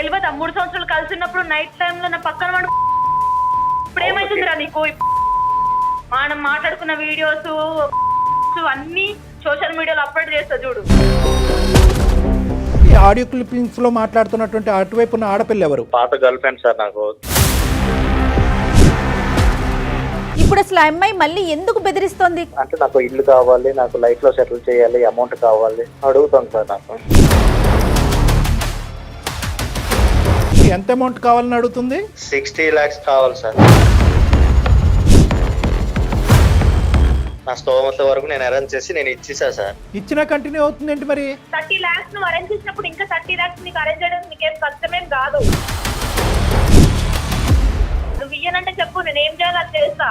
తెలియదా 3 సంవత్సరాలు కలిసి ఉన్నప్పుడు నైట్ టైమ్ లో నా పక్కన వాడు ఇప్పుడు ఏమైతుందిరా నీకు? మనం మాట్లాడుకున్న వీడియోస్ అన్ని సోషల్ మీడియాలో అప్లోడ్ చేస్తా చూడు. ఈ ఆడియో క్లిప్పింగ్స్ లో మాట్లాడుతున్నటువంటి అటువైపు ఉన్న ఆడపిల్ల ఎవరు? పాత గర్ల్ ఫ్రెండ్ సార్ నాకు. ఇప్పుడు అసలు ఆ అమ్మాయి మళ్ళీ ఎందుకు బెదిరిస్తోంది? అంటే నాకు ఇల్లు కావాలి, నాకు లైఫ్ లో సెటిల్ చేయాలి, అమౌంట్ కావాలి అడుగుతాను సార్. నాకు ఎంత అమౌంట్ కావాలని అడుగుతుంది? 60 lakhs కావాలి సార్. నా స్తోమత వరకు నేను అరేంజ్ చేసి నేను ఇచ్చేసా సార్. ఇచ్చినా కంటిన్యూ అవుతుంది ఏంటి మరి? 30 lakhs నువ్వు అరేంజ్ చేసినప్పుడు ఇంకా 30 lakhs నీకు అరేంజ్ చేయడం నీకేం కష్టమేం కాదు. నువ్వు ఇయ్యనంటే చెప్పు, నేను ఏం చేయాలో అది చేస్తా.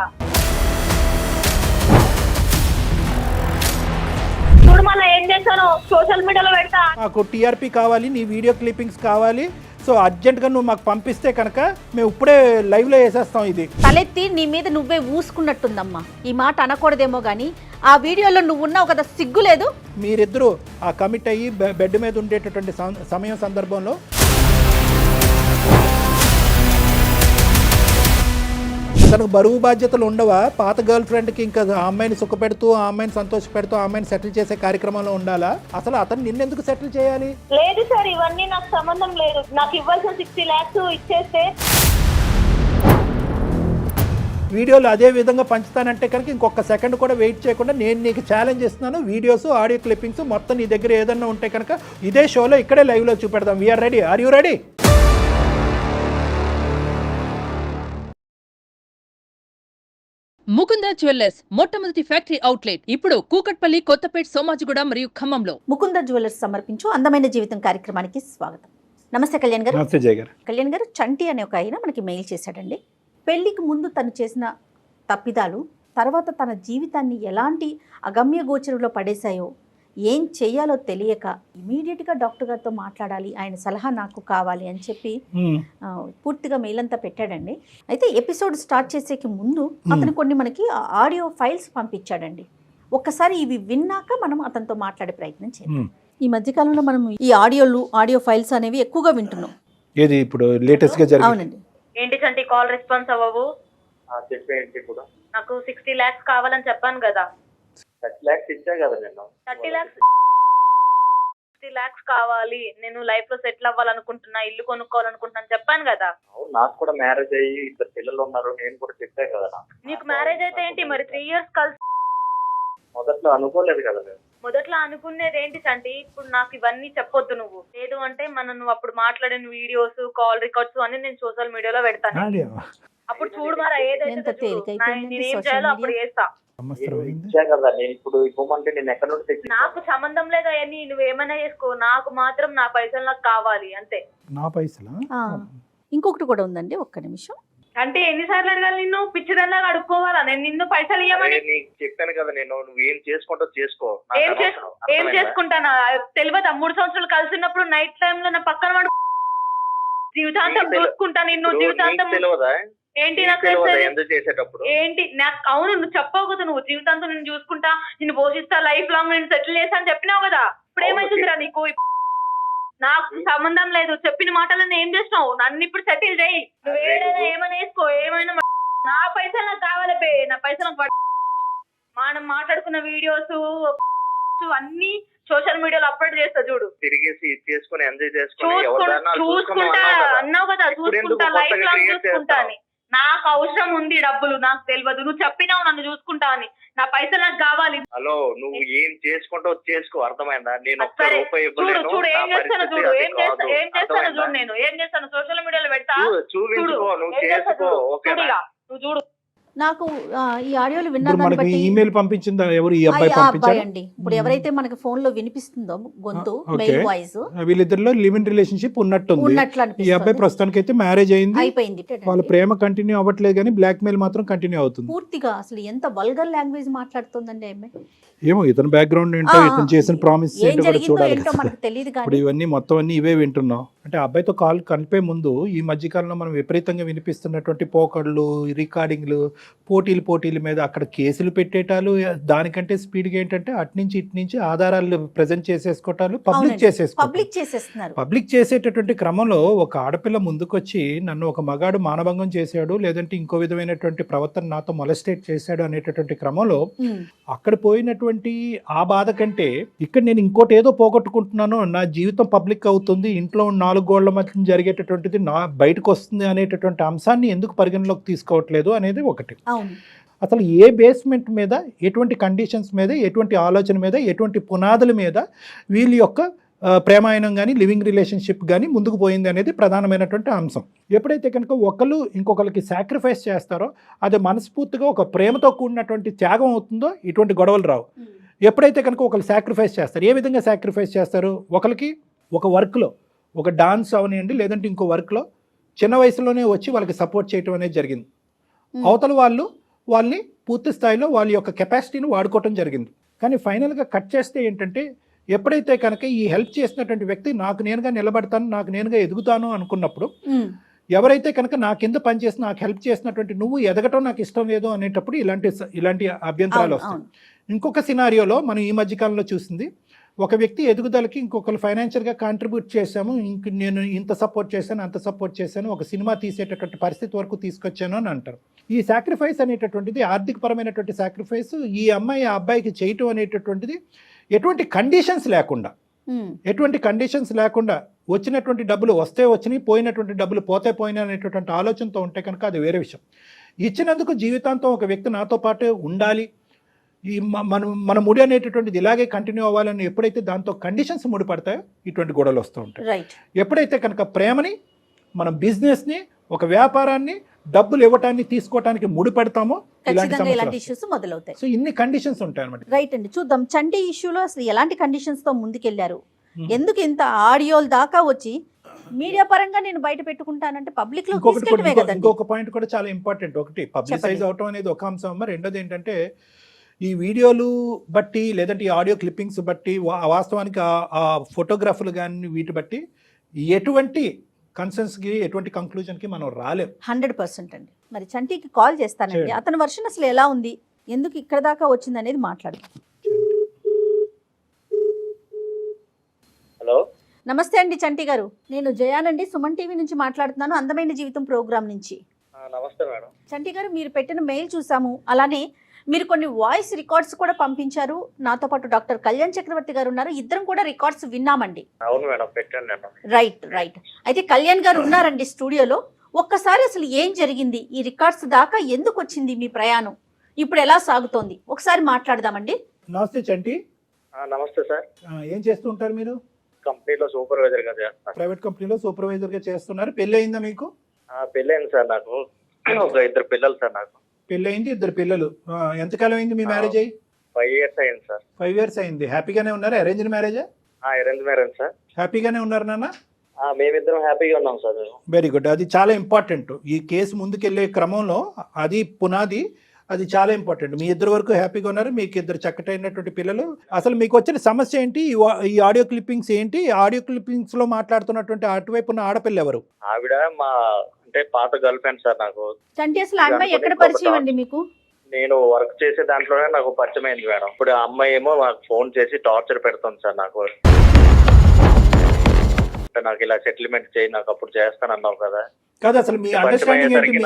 చూడు మళ్ళీ ఏం చేస్తాను, సోషల్ మీడియాలో పెడతా. నాకు టీఆర్పీ కావాలి, నీ వీడియో క్లిప్పింగ్స్ కావాలి, సో అర్జెంట్గా నువ్వు మాకు పంపిస్తే కనుక మేము ఇప్పుడే లైవ్లో వేసేస్తాం. ఇది తలెత్తి నీ మీద నువ్వే ఊసుకున్నట్టుందమ్మా. ఈ మాట అనకూడదేమో కానీ ఆ వీడియోలో నువ్వు ఉన్నావు కదా, సిగ్గు లేదు? మీరిద్దరూ ఆ కమిట్ అయ్యి బెడ్ మీద ఉండేటటువంటి సమయం సందర్భంలో తనకు బరువు బాధ్యతలు ఉండవా? పాత గర్ల్ ఫ్రెండ్కి ఇంకా ఆ అమ్మాయిని సుఖపెడుతూ, ఆ అమ్మాయిని సంతోషపెడుతూ, ఆ అమ్మాయిని సెటిల్ చేసే కార్యక్రమంలో ఉండాలా? అసలు అతను నిన్నెందుకు సెటిల్ చేయాలి? లేదు సార్, ఇవన్నీ నాకు సంబంధం లేదు. నాకు ఇవ్వాల్సిన 60 lakhs ఇచ్చేస్తే వీడియోలు అదే విధంగా పంచుతానంటే కనుక ఇంకొక సెకండ్ కూడా వెయిట్ చేయకుండా నేను నీకు ఛాలెంజ్ ఇస్తున్నాను. వీడియోస్, ఆడియో క్లిప్పింగ్స్ మొత్తం నీ దగ్గర ఏదన్నా ఉంటే కనుక ఇదే షోలో ఇక్కడే లైవ్లో చూపెడదాం. We are ready. Are you ready? Mukunda jewellers మొట్టమొదటి ఫ్యాక్టరీ అవుట్లెట్ ఇప్పుడు కూకట్పల్లి, కొత్తపేట, సోమాజిగూడ మరియు ఖమ్మంలో. ముకుంద జ్యువెలర్స్ సమర్పించు అందమైన జీవితం కార్యక్రమానికి స్వాగతం. నమస్తే కళ్యాణ్ గారు. నమస్తే జయ గారు. కళ్యాణ్ గారు, చంటి అనే ఒక ఆయన మనకి మెయిల్ చేశాడండి. పెళ్లికి ముందు తను చేసిన తప్పిదాలు తర్వాత తన జీవితాన్ని ఎలాంటి అగమ్య గోచరంలో పడేశాయో, ఏం చెయ్యాలో తెలియక ఇమీడియట్గా డాక్టర్ గారితో మాట్లాడాలి, ఆయన సలహా నాకు కావాలి అని చెప్పి పూర్తిగా మెయిల్ అంతా పెట్టాడండి. అయితే ఎపిసోడ్ స్టార్ట్ చేసేకి ముందు అతను కొన్ని మనకి ఆడియో ఫైల్స్ పంపించాడండి. ఒక్కసారి ఇవి విన్నాక మనం అతనితో మాట్లాడే ప్రయత్నం చేద్దాం. ఈ మధ్యకాలంలో మనం ఈ ఆడియో ఫైల్స్ అనేవి ఎక్కువగా వింటున్నాం. ఏది ఇప్పుడు లేటెస్ట్ గా జరిగింది? అవునండి. ఏంటి చంటి కాల్ రెస్పాన్స్ అవ్వవు? చెప్పేంటి ఇప్పుడు? నాకు 60 lakhs కావాలని చెప్పాను కదా. 30 lakhs ఇచ్చా కదా నేను. 30 lakhs కావాలి, నేను లైఫ్ లో సెటిల్ అవ్వాలనుకుంటున్నా, ఇల్లు కొనుక్కోవాలనుకుంటున్నా చెప్పాను కదా. అవును, నాకు కూడా మ్యారేజ్ అయ్యి 2 పిల్లలు ఉన్నారు, నేను కూడా చెప్పా కదా. నీకు మ్యారేజ్ అయితే ఏంటి మరి 3 years కలిసి? మొదట్లో అనుకోలేదు కదా నేను. మొదట్లో అనుకునేది ఏంటి చంటి? ఇప్పుడు నాకు ఇవన్నీ చెప్పొద్దు నువ్వు. లేదు అంటే నువ్వు అప్పుడు మాట్లాడిన వీడియోస్, కాల్ రికార్డ్స్ అన్ని నేను సోషల్ మీడియాలో పెడతాను. అప్పుడు చూడు మరి ఏదైతే నేను ఏం చేయాలో అప్పుడు చేస్తా. ఇచ్చా కదా నేను. ఇప్పుడు ఇవ్వమంటే నేను ఎక్కడ నుండి తెచ్చి? నాకు సంబంధం లేదు అవన్నీ, నువ్వేమైనా చేసుకో, నాకు మాత్రం నా పైసలు నాకు కావాలి అంతే. నా పైసలా? ఇంకొకటి కూడా ఉందండి, ఒక్క నిమిషం. అంటే ఎన్నిసార్లు అడగాలి నిన్ను? పిచ్చిదల్లాగా అడుక్కోవాలా నేను నిన్ను పైసలు ఇవ్వమని? నీకు చెప్పాను కదా నేను, నువ్వు ఏం చేసుకుంటావు చేసుకో. ఏం చేసుకుంటానా తెలియదా? 3 సంవత్సరాలు కలిసి ఉన్నప్పుడు నైట్ టైమ్ లో నా పక్కన వాడు జీవితాంతం చూసుకుంటా నిన్ను. జీవితాంతం తెలియదా? ఏంటి నాకు చేసేటప్పుడు ఏంటి నాకు? అవును, నువ్వు చెప్పావు కదా, నువ్వు జీవితాంతం నేను చూసుకుంటా, నిన్ను పోషిస్తా, లైఫ్ లాంగ్ నేను సెటిల్ చేస్తా అని చెప్పినావు కదా. ఇప్పుడు ఏమైతుందిరా నీకు? నాకు సంబంధం లేదు. చెప్పిన మాటలను ఏం చేసినావు? నన్ను ఇప్పుడు సెటిల్ చేయి. నువ్వు ఏదైనా ఏమైనా వేసుకో, ఏమైనా. నా పైసలు నాకు కావాలి బే, నా పైసలు. మనం మాట్లాడుకున్న వీడియోస్ అన్ని సోషల్ మీడియాలో అప్లోడ్ చేస్తా చూడు. తిరిగేసి చేసుకుని ఎంజాయ్ చూసుకుంటా అన్నావు కదా, చూసుకుంటా, లైఫ్ లాంగ్ చూసుకుంటా అని. నాకు అవసరం ఉంది డబ్బులు, నాకు తెలియదు. నువ్వు చెప్పినావు నన్ను చూసుకుంటా అని. నా పైసలు నాకు కావాలి. హలో, నువ్వు ఏం చేసుకుంటావు చేసుకో, అర్థమైందా? నేను చూడు ఏం చేస్తాను చూడు, ఏం చేస్తాను చూడు, నేను ఏం చేస్తాను సోషల్ మీడియాలో పెడతా చూపించుకో, నువ్వు చేసుకో. నువ్వు చూడు. నాకు ఈ ఆడియోలు ఇప్పుడు మనకి ఈమెయిల్ పంపించిందా ఎవరు? ఈ అబ్బాయి పంపించారు అండి. ఇప్పుడు ఎవరైతే మనకి ఫోన్ లో వినిపిస్తుందో గొంతు, మెయిల్ వాయిస్, వీళ్ళిద్దరిలో లివ్ ఇన్ రిలేషన్షిప్ ఉన్నట్టుంది. ఈ అబ్బాయి ప్రస్తుతానికి అయితే మ్యారేజ్ అయిపోయింది. వాళ్ళ ప్రేమ కంటిన్యూ అవ్వట్లేదు కానీ బ్లాక్ మెయిల్ మాత్రం కంటిన్యూ అవుతుంది పూర్తిగా. అసలు ఎంత వల్గర్ లాంగ్వేజ్ మాట్లాడుతుందండి అమ్మాయి. ఏమో ఇతను బ్యాక్గ్రౌండ్ ఏంటో, ఇతను చేసిన ప్రామిస్ ఏంటో కూడా చూడాలి. తెలియదు. ఇప్పుడు ఇవన్నీ మొత్తం అన్ని ఇవే వింటున్నాం. అంటే అబ్బాయితో కాల్ కలిపే ముందు ఈ మధ్యకాలంలో మనం విపరీతంగా వినిపిస్తున్నటువంటి పోకళ్ళు, రికార్డింగ్లు, పోటీల మీద అక్కడ కేసులు పెట్టేటాలు, దానికంటే స్పీడ్గా ఏంటంటే అట్నుంచి ఇట్నుంచి ఆధారాలు ప్రజెంట్ చేసేసుకోవటాలు, పబ్లిక్ చేసేస్తున్నారు. పబ్లిక్ చేసేటటువంటి క్రమంలో ఒక ఆడపిల్ల ముందుకొచ్చి నన్ను ఒక మగాడు మానభంగం చేశాడు, లేదంటే ఇంకో విధమైనటువంటి ప్రవర్తన నాతో మొలస్టేట్ చేశాడు అనేటటువంటి క్రమంలో అక్కడ పోయినటువంటి ఆ బాధ కంటే ఇక్కడ నేను ఇంకోటి ఏదో పోగొట్టుకుంటున్నాను, నా జీవితం పబ్లిక్ అవుతుంది, ఇంట్లో 4 గోళ్ల మధ్య జరిగేటటువంటిది నా బయటకు వస్తుంది అనేటటువంటి అంశాన్ని ఎందుకు పరిగణలోకి తీసుకోవట్లేదు అనేది ఒకటి. అసలు ఏ బేస్మెంట్ మీద, ఎటువంటి కండిషన్స్ మీద, ఎటువంటి ఆలోచన మీద, ఎటువంటి పునాదుల మీద వీళ్ళ యొక్క ప్రేమాయణం కానీ లివింగ్ రిలేషన్షిప్ కానీ ముందుకు పోయింది అనేది ప్రధానమైనటువంటి అంశం. ఎప్పుడైతే కనుక ఒకళ్ళు ఇంకొకరికి సాక్రిఫైస్ చేస్తారో అది మనస్ఫూర్తిగా ఒక ప్రేమతో కూడినటువంటి త్యాగం అవుతుందో ఇటువంటి గొడవలు రావు. ఎప్పుడైతే కనుక ఒకళ్ళు సాక్రిఫైస్ చేస్తారు, ఏ విధంగా సాక్రిఫైస్ చేస్తారు, ఒకరికి ఒక వర్క్లో ఒక డాన్స్ అవనివ్వండి, లేదంటే ఇంకో వర్క్లో చిన్న వయసులోనే వచ్చి వాళ్ళకి సపోర్ట్ చేయడం అనేది జరిగింది. అవతల వాళ్ళని పూర్తి స్థాయిలో వాళ్ళ యొక్క కెపాసిటీని వాడుకోవటం జరిగింది. కానీ ఫైనల్గా కట్ చేస్తే ఏంటంటే ఎప్పుడైతే కనుక ఈ హెల్ప్ చేసినటువంటి వ్యక్తి నాకు నేనుగా నిలబడతాను, నాకు నేనుగా ఎదుగుతాను అనుకున్నప్పుడు, ఎవరైతే కనుక నా కింద పనిచేసి నాకు హెల్ప్ చేసినటువంటి నువ్వు ఎదగటం నాకు ఇష్టం లేదు అనేటప్పుడు ఇలాంటి అభ్యంతరాలు వస్తాయి. ఇంకొక సినారియోలో మనం ఈ మధ్యకాలంలో చూసింది, ఒక వ్యక్తి ఎదుగుదలకి ఇంకొకరు ఫైనాన్షియల్గా కాంట్రిబ్యూట్ చేశాము, నేను ఇంత సపోర్ట్ చేశాను, అంత సపోర్ట్ చేశాను, ఒక సినిమా తీసేటటువంటి పరిస్థితి వరకు తీసుకొచ్చాను అని అంటారు. ఈ సాక్రిఫైస్ అనేటటువంటిది ఆర్థికపరమైనటువంటి సాక్రిఫైస్ ఈ అమ్మాయి ఆ అబ్బాయికి చేయటం అనేటటువంటిది ఎటువంటి కండిషన్స్ లేకుండా వచ్చినటువంటి డబ్బులు వస్తే వచ్చినాయి, పోయినటువంటి డబ్బులు పోతే పోయినా అనేటటువంటి ఆలోచనతో ఉంటే కనుక అది వేరే విషయం. ఇచ్చినందుకు జీవితాంతం ఒక వ్యక్తి నాతో పాటు ఉండాలి, ఈ మన ముడి అనేటటువంటిది ఇలాగే కంటిన్యూ అవ్వాలని ఎప్పుడైతే దాంతో కండిషన్స్ ముడిపడతాయో ఇటువంటి గొడవలు వస్తూ ఉంటాయి. ఎప్పుడైతే కనుక ప్రేమని, మన బిజినెస్ని, ఒక వ్యాపారాన్ని, డబ్బులు ఇవ్వటాన్ని తీసుకోవటానికి ముడిపెడతామో ఇలాంటి ఇష్యూస్ మొదలవుతాయి. సో ఇన్ని కండిషన్స్ ఉంటాయి అన్నమాట. రైట్ అండి, చూద్దాం చంటి ఇష్యూలో అసలు ఎలాంటి కండిషన్స్ తో ముందుకెళ్లారు, ఎందుకు ఇంత ఆడియోల దాకా వచ్చి మీడియా పరంగా నేను బయట పెట్టుకుంటానంటే పబ్లిక్ లో తీసుకెళ్ళటమే కదండి. ఇంకొక పాయింట్ కూడా చాలా ఇంపార్టెంట్. ఒకటి పబ్లిసైజ్ అవటం అనేది ఒక అంశం, రెండోది ఏంటంటే ఈ వీడియోలు బట్టి లేదంటే ఈ ఆడియో క్లిప్పింగ్స్ బట్టి వాస్తవానికి ఆ ఫోటోగ్రాఫ్లు కానీ వీటి బట్టి ఎటువంటి కన్సెన్స్కి, ఎటువంటి కంక్లూజన్కి మనం రాలేం. 100% అండి. మరి చంటికి కాల్ చేస్తానండి, అతని వర్షన్ అసలు ఎలా ఉంది, ఎందుకు ఇక్కడ దాకా వచ్చింది అనేది మాట్లాడదాం. హలో, నమస్తే అండి చంటి గారు, నేను జయానండి, సుమన్ టీవీ నుంచి మాట్లాడుతున్నాను, అందమైన జీవితం ప్రోగ్రామ్ నుంచి. నమస్తే మేడం. చంటి గారు, మీరు పెట్టిన మెయిల్ చూసాము, అలానే మీరు కొన్ని వాయిస్ రికార్డ్స్ కూడా పంపించారు. నాతో పాటు డాక్టర్ కళ్యాణ్ చక్రవర్తి గారు ఉన్నారు, ఇద్దరం కూడా రికార్డ్స్ విన్నామండి. అవును మేడం, పెట్టాను నేను. రైట్. అయితే కళ్యాణ్ గారు ఉన్నారండి స్టూడియోలో. ఒక్కసారి అసలు ఏం జరిగింది, ఈ రికార్డ్స్ దాకా ఎందుకు వచ్చింది మీ ప్రయాణం, ఇప్పుడు ఎలా సాగుతోంది, ఒకసారి మాట్లాడదామండి. నమస్తే చంటి. నమస్తే సార్. ఏం చేస్తూ ఉంటారు మీరు? కంపెనీలో సూపర్వైజర్ గా చేస్తాను. ప్రైవేట్ కంపెనీలో సూపర్వైజర్ గా చేస్తున్నారు. పెళ్ళి అయిందా మీకు? పెళ్ళి అయింది సార్, నాకు ఒక 2 పిల్లలు సార్. నాకు పెళ్ళి అయింది, 2 పిల్లలు. ఎంతకాలం అయింది మీ మ్యారేజ్ అయ్యి? 5 years అయింది సార్. 5 years అయింది. హ్యాపీగానే ఉన్నారు? అరేంజ్డ్ మ్యారేజా? Arrange marriage sir. హ్యాపీగానే ఉన్నారు నాన్న? మేమిద్దరం హ్యాపీగా ఉన్నాం సార్. Very good. అది చాలా ఇంపార్టెంట్. ఈ కేసు ముందుకెళ్లే క్రమంలో అది పునాది, అది చాలా ఇంపార్టెంట్. మీ ఇద్దరు వరకు హ్యాపీగా ఉన్నారు, మీకు 2 చక్కటైనటువంటి పిల్లలు. అసలు మీకు వచ్చిన సమస్య ఏంటి? ఈ ఆడియో క్లిప్పింగ్స్ ఏంటి? ఆడియో క్లిప్పింగ్స్ లో మాట్లాడుతున్నటువంటి అటువైపు ఉన్న ఆడపిల్ల ఎవరు? ఆవిడ మా అంటే పాత గర్ల్ ఫ్రెండ్ సార్ నాకు. చంటి, అసలు అమ్మాయి ఎక్కడ పరిచయం అండి మీకు? నేను వర్క్ చేసే దాంట్లోనే నాకు పరిచయం అయింది మేడం. ఇప్పుడు ఆ అమ్మాయి ఏమో నాకు ఫోన్ చేసి టార్చర్ పెడుతుంది సార్. నాకు ఇలా సెటిల్మెంట్ చేయి, నాకు అప్పుడు చేస్తాను అన్నావు కదా. కాదు, అసలు మీ అండర్స్టాండింగ్ ఏంటి?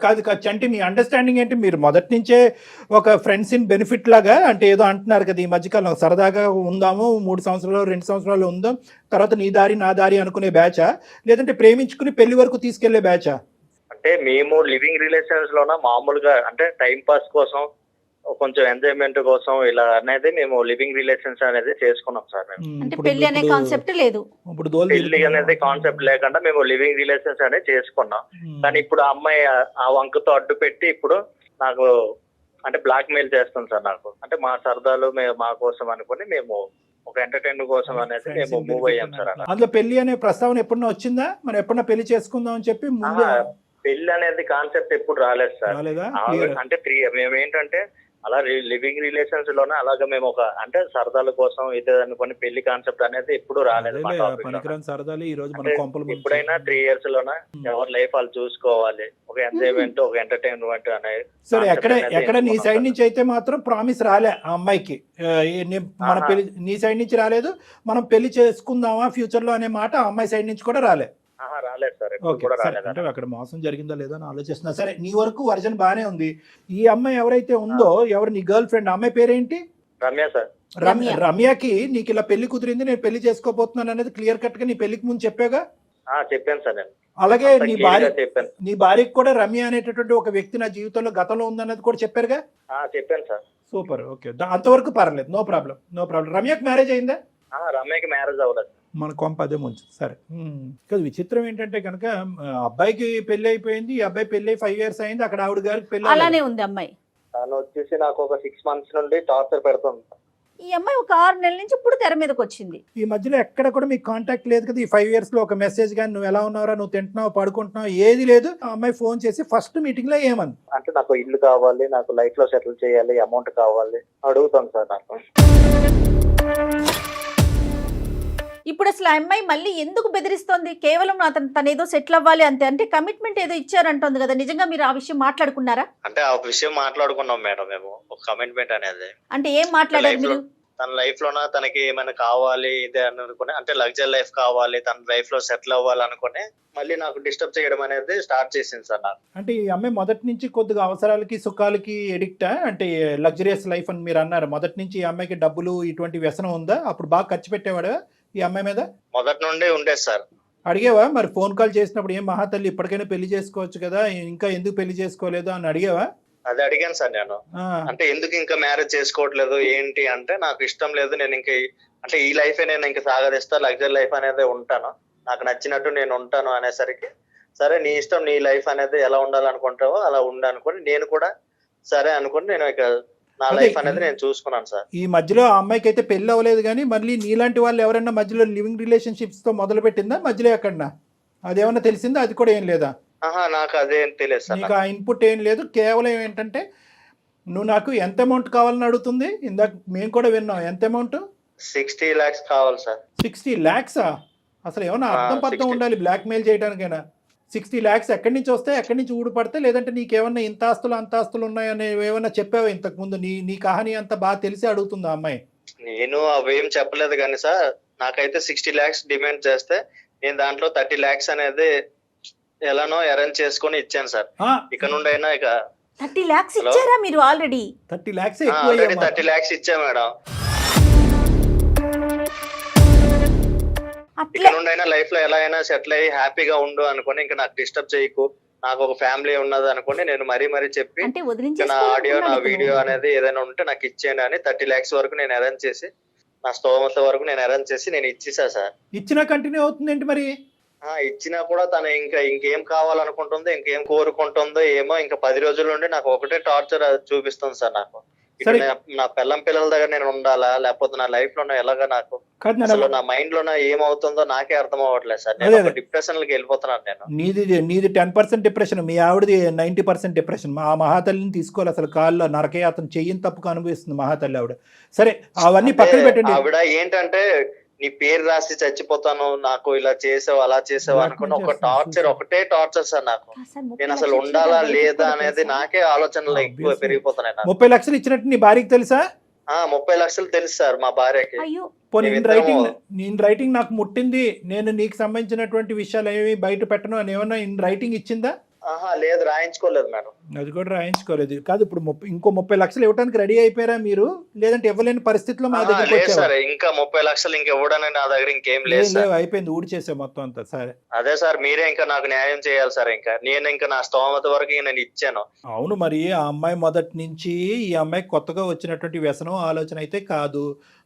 కాదు చంటి, మీ అండర్స్టాండింగ్ ఏంటి? మీరు మొదటి నుంచే ఒక ఫ్రెండ్స్ ఇన్ బెనిఫిట్ లాగా అంటే ఏదో అంటున్నారు కదా ఈ మధ్యకాలం, సరదాగా ఉందాము, 3 సంవత్సరాలు 2 సంవత్సరాలు ఉందాం, తర్వాత నీ దారి నా దారి అనుకునే బ్యాచా, లేదంటే ప్రేమించుకుని పెళ్లి వరకు తీసుకెళ్లే బ్యాచా? అంటే మేము లివింగ్ రిలేషన్స్ లోన మామూలుగా అంటే టైం పాస్ కోసం, కొంచెం ఎంజాయ్మెంట్ కోసం ఇలా అనేది మేము లివింగ్ రిలేషన్స్ అనేది చేసుకున్నాం సార్. అంటే పెళ్లి అనే కాన్సెప్ట్ లేదు, పెళ్లి అనేది కాన్సెప్ట్ లేకుండా మేము లివింగ్ రిలేషన్స్ అనేది చేసుకున్నాం. కానీ ఇప్పుడు ఆ అమ్మాయి ఆ వంకతో అడ్డు పెట్టి ఇప్పుడు నాకు అంటే బ్లాక్ మెయిల్ చేస్తుంది సార్. నాకు అంటే మా సరదాలు మా కోసం అనుకుని మేము ఒక ఎంటర్టైన్మెంట్ కోసం అనేది మేము మూవ్ అయ్యాం సార్. అందులో పెళ్లి అనే ప్రస్తావన ఎప్పుడన్నా వచ్చిందా? మరి ఎప్పుడన్నా పెళ్లి చేసుకుందాం అని చెప్పి పెళ్లి అనేది కాన్సెప్ట్ ఎప్పుడు రాలేదు సార్. అంటే మేము ఏంటంటే అలా లివింగ్ రిలేషన్స్ లోనే అలాగే మేము ఒక అంటే సరదాల కోసం ఇది అనుకుని పెళ్లి కాన్సెప్ట్ అనేది ఎప్పుడు రాలేదు మా topic లో. పనికిరాని సరదాలు ఈ రోజు మన అంటే కొంపలు ఎప్పుడైనా 3 years లోన ఎవరి లైఫ్ వాళ్ళు చూసుకోవాలి, ఒక ఎంజాయ్మెంట్ ఒక ఎంటర్టైన్మెంట్ అనేది. సరే ఎక్కడ నీ సైడ్ నుంచి అయితే మాత్రం ప్రామిస్ రాలే ఆ అమ్మాయికి మన పెళ్లి నీ సైడ్ నుంచి రాలేదు, మనం పెళ్లి చేసుకుందామా ఫ్యూచర్ లో అనే మాట ఆ అమ్మాయి సైడ్ నుంచి కూడా రాలే. రాలేదు సార్, ఓకే కూడా సరే, రాలేదు. అంటే అక్కడ మోసం జరిగిందా లేదా అని ఆలోచిస్తున్నా. సరే నీ వరకు వర్జన్ బానే ఉంది. ఈ అమ్మాయి ఎవరైతే ఉందో ఎవరు నీ గర్ల్ ఫ్రెండ్, అమ్మాయి పేరేంటి? రమ్య సార్. రమ్యకి నీకు ఇలా పెళ్లి కుదిరింది, నేను పెళ్లి చేసుకోబోతున్నాను అనేది క్లియర్ కట్ గా నీ పెళ్లికి ముందు చెప్పాగా? చెప్పాను సార్ నేను. అలాగే చెప్పాను నీ భార్యకి కూడా రమ్య అనేటటువంటి ఒక వ్యక్తి నా జీవితంలో గతంలో ఉందన్నది కూడా చెప్పారుగా? చెప్పాను సార్. సూపర్, ఓకే, అంతవరకు పర్లేదు, నో ప్రాబ్లం. రమ్యకి మ్యారేజ్ అయిందా? రమ్యకి మ్యారేజ్ అవ్వలేదు. మన కొంప అదే ముంచు. సరే, కదా విచిత్రం ఏంటంటే కనుక అబ్బాయికి పెళ్లి అయిపోయింది, ఈ అబ్బాయి పెళ్లి 5 years అయింది, అక్కడ ఆవిడ గారికి పెళ్లి అలానే ఉంది అమ్మాయి. తను వచ్చేసి నాకు ఒక 6 months నుండి టార్చర్ పెడుతుంది. ఈ అమ్మాయి ఒక 6 నెలల నుంచి ఇప్పుడు తెర మీదకి వచ్చింది. ఈ మధ్యలో ఎక్కడ కూడా మీకు కాంటాక్ట్ లేదు కదా? ఈ 5 years లో ఒక మెసేజ్ కానీ నువ్వు ఎలా ఉన్నారా, నువ్వు తింటున్నావు, పడుకుంటున్నావు, ఏది లేదు. ఆ అమ్మాయి ఫోన్ చేసి ఫస్ట్ మీటింగ్ లో ఏమంది? అంటే నాకు ఇల్లు కావాలి, నాకు లైఫ్ లో సెటిల్ చేయాలి, అమౌంట్ కావాలి అడుగుతాను సార్. నాకు ఇప్పుడు అసలు ఆ అమ్మాయి మళ్ళీ ఎందుకు బెదిరిస్తోంది? కేవలం తను ఏదో సెటిల్ అవ్వాలి అంతే, అంటే కమిట్మెంట్ ఏదో ఇచ్చారంటుంది కదా, నిజంగా మీరు ఆ విషయం మాట్లాడుకున్నారా? అంటే ఆ విషయం మాట్లాడుకున్నాం మేడం మేము, ఒక కమిట్మెంట్ అనేది. అంటే ఏం మాట్లాడారు మీరు? తన లైఫ్ లోన తనకి ఏమైనా కావాలి ఇదే అని అనుకుని, అంటే లగ్జరీ లైఫ్ కావాలి, తన లైఫ్ లో సెటిల్ అవ్వాలి అనుకుని మళ్ళీ నాకు డిస్టర్బ్ చేయడం అనేది స్టార్ట్ చేసింది సార్ నాకు. అంటే ఈ అమ్మాయి మొదటి నుంచి కొద్దిగా అవసరాలకి సుఖాలకి ఎడిక్టా? అంటే లగ్జరియస్ లైఫ్ అని మీరు అన్నారు, మొదటి నుంచి ఈ అమ్మాయికి డబ్బులు ఇటువంటి వ్యసనం ఉందా? అప్పుడు బాగా ఖర్చు పెట్టేవాడా ఈ అమ్మాయి మీద? మొదటి నుండి ఉండేది సార్. అడిగావా మరి ఫోన్ కాల్ చేసినప్పుడు, ఏం మహాతల్లి ఇప్పటికైనా పెళ్లి చేసుకోవచ్చు కదా, ఇంకా ఎందుకు పెళ్లి చేసుకోలేదు అని అడిగావా? అది అడిగాను సార్ నేను. అంటే ఎందుకు ఇంకా మ్యారేజ్ చేసుకోవట్లేదు ఏంటి అంటే, నాకు ఇష్టం లేదు, నేను ఇంకా అంటే ఈ లైఫ్ నేను ఇంకా సాగరిస్తా, లగ్జరీ లైఫ్ అనేది ఉంటాను, నాకు నచ్చినట్టు నేను ఉంటాను అనేసరికి, సరే నీ ఇష్టం, నీ లైఫ్ అనేది ఎలా ఉండాలనుకుంటావో అలా ఉండనుకొని నేను కూడా సరే అనుకుని నేను ఇక నా లైఫ్ అనేది నేను చూసుకున్నాను సార్. ఈ మధ్యలో ఆ అమ్మాయికి అయితే పెళ్లి అవ్వలేదు, కానీ మళ్ళీ నీలాంటి వాళ్ళు ఎవరైనా మధ్యలో లివింగ్ రిలేషన్షిప్స్ తో మొదలు పెట్టిందా మధ్యలో ఎక్కడన్నా? అదేమన్నా తెలిసిందా? అది కూడా ఏం లేదా? నాకు అదేం తెలియదు సార్. నీకు ఆ ఇన్పుట్ ఏం లేదు, కేవలం ఏంటంటే నువ్వు నాకు ఎంత అమౌంట్ కావాలని అడుగుతుంది. ఇందాక మేము కూడా విన్నాం, ఎంత అమౌంట్? 60 lakhs కావాలి సార్. 60 lakhs? అసలు ఏమన్నా అర్థం పర్థం ఉండాలి బ్లాక్ మెయిల్ చేయడానికైనా. 60 lakhs ఎక్కడి నుంచి వస్తాయి, ఎక్కడి నుంచి ఊడిపడతాయి? లేదంటే నీకేమన్నా ఇంత ఆస్తులు అంత ఆస్తులు ఉన్నాయని ఏమన్నా చెప్పావా ఇంతకు ముందు? నీ కహాని అంతా బాగా తెలిసి అడుగుతుంది ఆ అమ్మాయి. నేను అవేం చెప్పలేదు కానీ సార్, నాకైతే 60 lakhs డిమాండ్ చేస్తే నేను దాంట్లో 30 lakhs అనేది ఎలానో అరేంజ్ చేసుకొని ఇచ్చాను సార్. ఇక నుండి అయినా ఇక 30 lakhs ఇచ్చారా మీరు? ఆల్రెడీ 30 lakhs 30 lakhs ఇచ్చా మేడం. ఇక నుండి అయినా లైఫ్ లో ఎలా అయినా సెటిల్ అయ్యి హ్యాపీగా ఉండు అనుకుని, ఇంకా నాకు డిస్టర్బ్ చేయకు, నాకు ఒక ఫ్యామిలీ ఉన్నది అనుకుని నేను మరీ చెప్పి నా ఆడియో నా వీడియో అనేది ఏదైనా ఉంటే నాకు ఇచ్చేయండి అని 30 lakhs వరకు నేను అరేంజ్ చేసి, నా స్తోమత వరకు నేను అరేంజ్ చేసి నేను ఇచ్చేసా సార్. ఇచ్చినా కంటిన్యూ అవుతుంది ఏంటి మరి? ఇచ్చినా కూడా తను ఇంకేం కావాలనుకుంటుందో, ఇంకేం కోరుకుంటుందో ఏమో, ఇంకా 10 రోజుల నుండి నాకు ఒకటే టార్చర్ చూపిస్తుంది సార్. నాకు నా పిల్లల దగ్గర నేను ఉండాలా, లేకపోతే నా లైఫ్ లో ఎలాగా, నాకు అసలు నా మైండ్ లో ఏమవుతుందో నాకే అర్థం అవ్వట్లేదు సార్. నేను డిప్రెషన్ లోకి వెళ్ళిపోతున్నాను నేను. నీది 10% డిప్రెషన్, మీ ఆవిడది 90% డిప్రెషన్. ఆ మహాతల్లిని తీసుకోవాలి అసలు కాల్లో నరకయాతన చెయ్యని తప్పుకు అనుభవిస్తుంది మహాతల్లి ఆవిడ. సరే అవన్నీ పక్కన పెట్టండి. ఆవిడ ఏంటంటే నీ పేరు రాసి చచ్చిపోతాను, నాకు ఇలా చేసావు అలా చేసావు అనుకున్న ఒకటే టార్చర్ సార్ నాకు. నేను అసలు ఉండాలా లేదా అనేది నాకే ఆలోచనలు ఎక్కువ పెరిగిపోతున్నాయి. 30 లక్షలు ఇచ్చినట్టు నీ భార్యకి తెలుసా? 30 లక్షలు తెలుసు సార్ మా భార్యకి. ఇన్ రైటింగ్ నాకు ముట్టింది, నేను నీకు సంబంధించినటువంటి విషయాలు ఏమి బయట పెట్టను అని ఏమన్నా ఇన్ రైటింగ్ ఇచ్చిందా? లేదు, రాయించుకోలేదు మేడం. అది కూడా రాయించుకోలేదు. కాదు, ఇప్పుడు ఇంకో 30 లక్షలు ఇవ్వడానికి రెడీ అయిపోయారా మీరు? లేదంటే ఇవ్వలేని పరిస్థితిలో మా దగ్గర ఇంకా 30 లక్షలు ఇంకా ఇవ్వడానికి నా దగ్గర ఇంకేం లేదు, అయిపోయింది, ఊడిచేసే మొత్తం అంతా. సరే అదే సార్, మీరే ఇంకా నాకు న్యాయం చేయాలి సార్. నేను ఇంకా నా స్తోమత వరకు నేను ఇచ్చాను. అవును, మరి ఆ అమ్మాయి మొదటి నుంచి ఈ అమ్మాయి కొత్తగా వచ్చినటువంటి వ్యసనం ఆలోచన అయితే కాదు.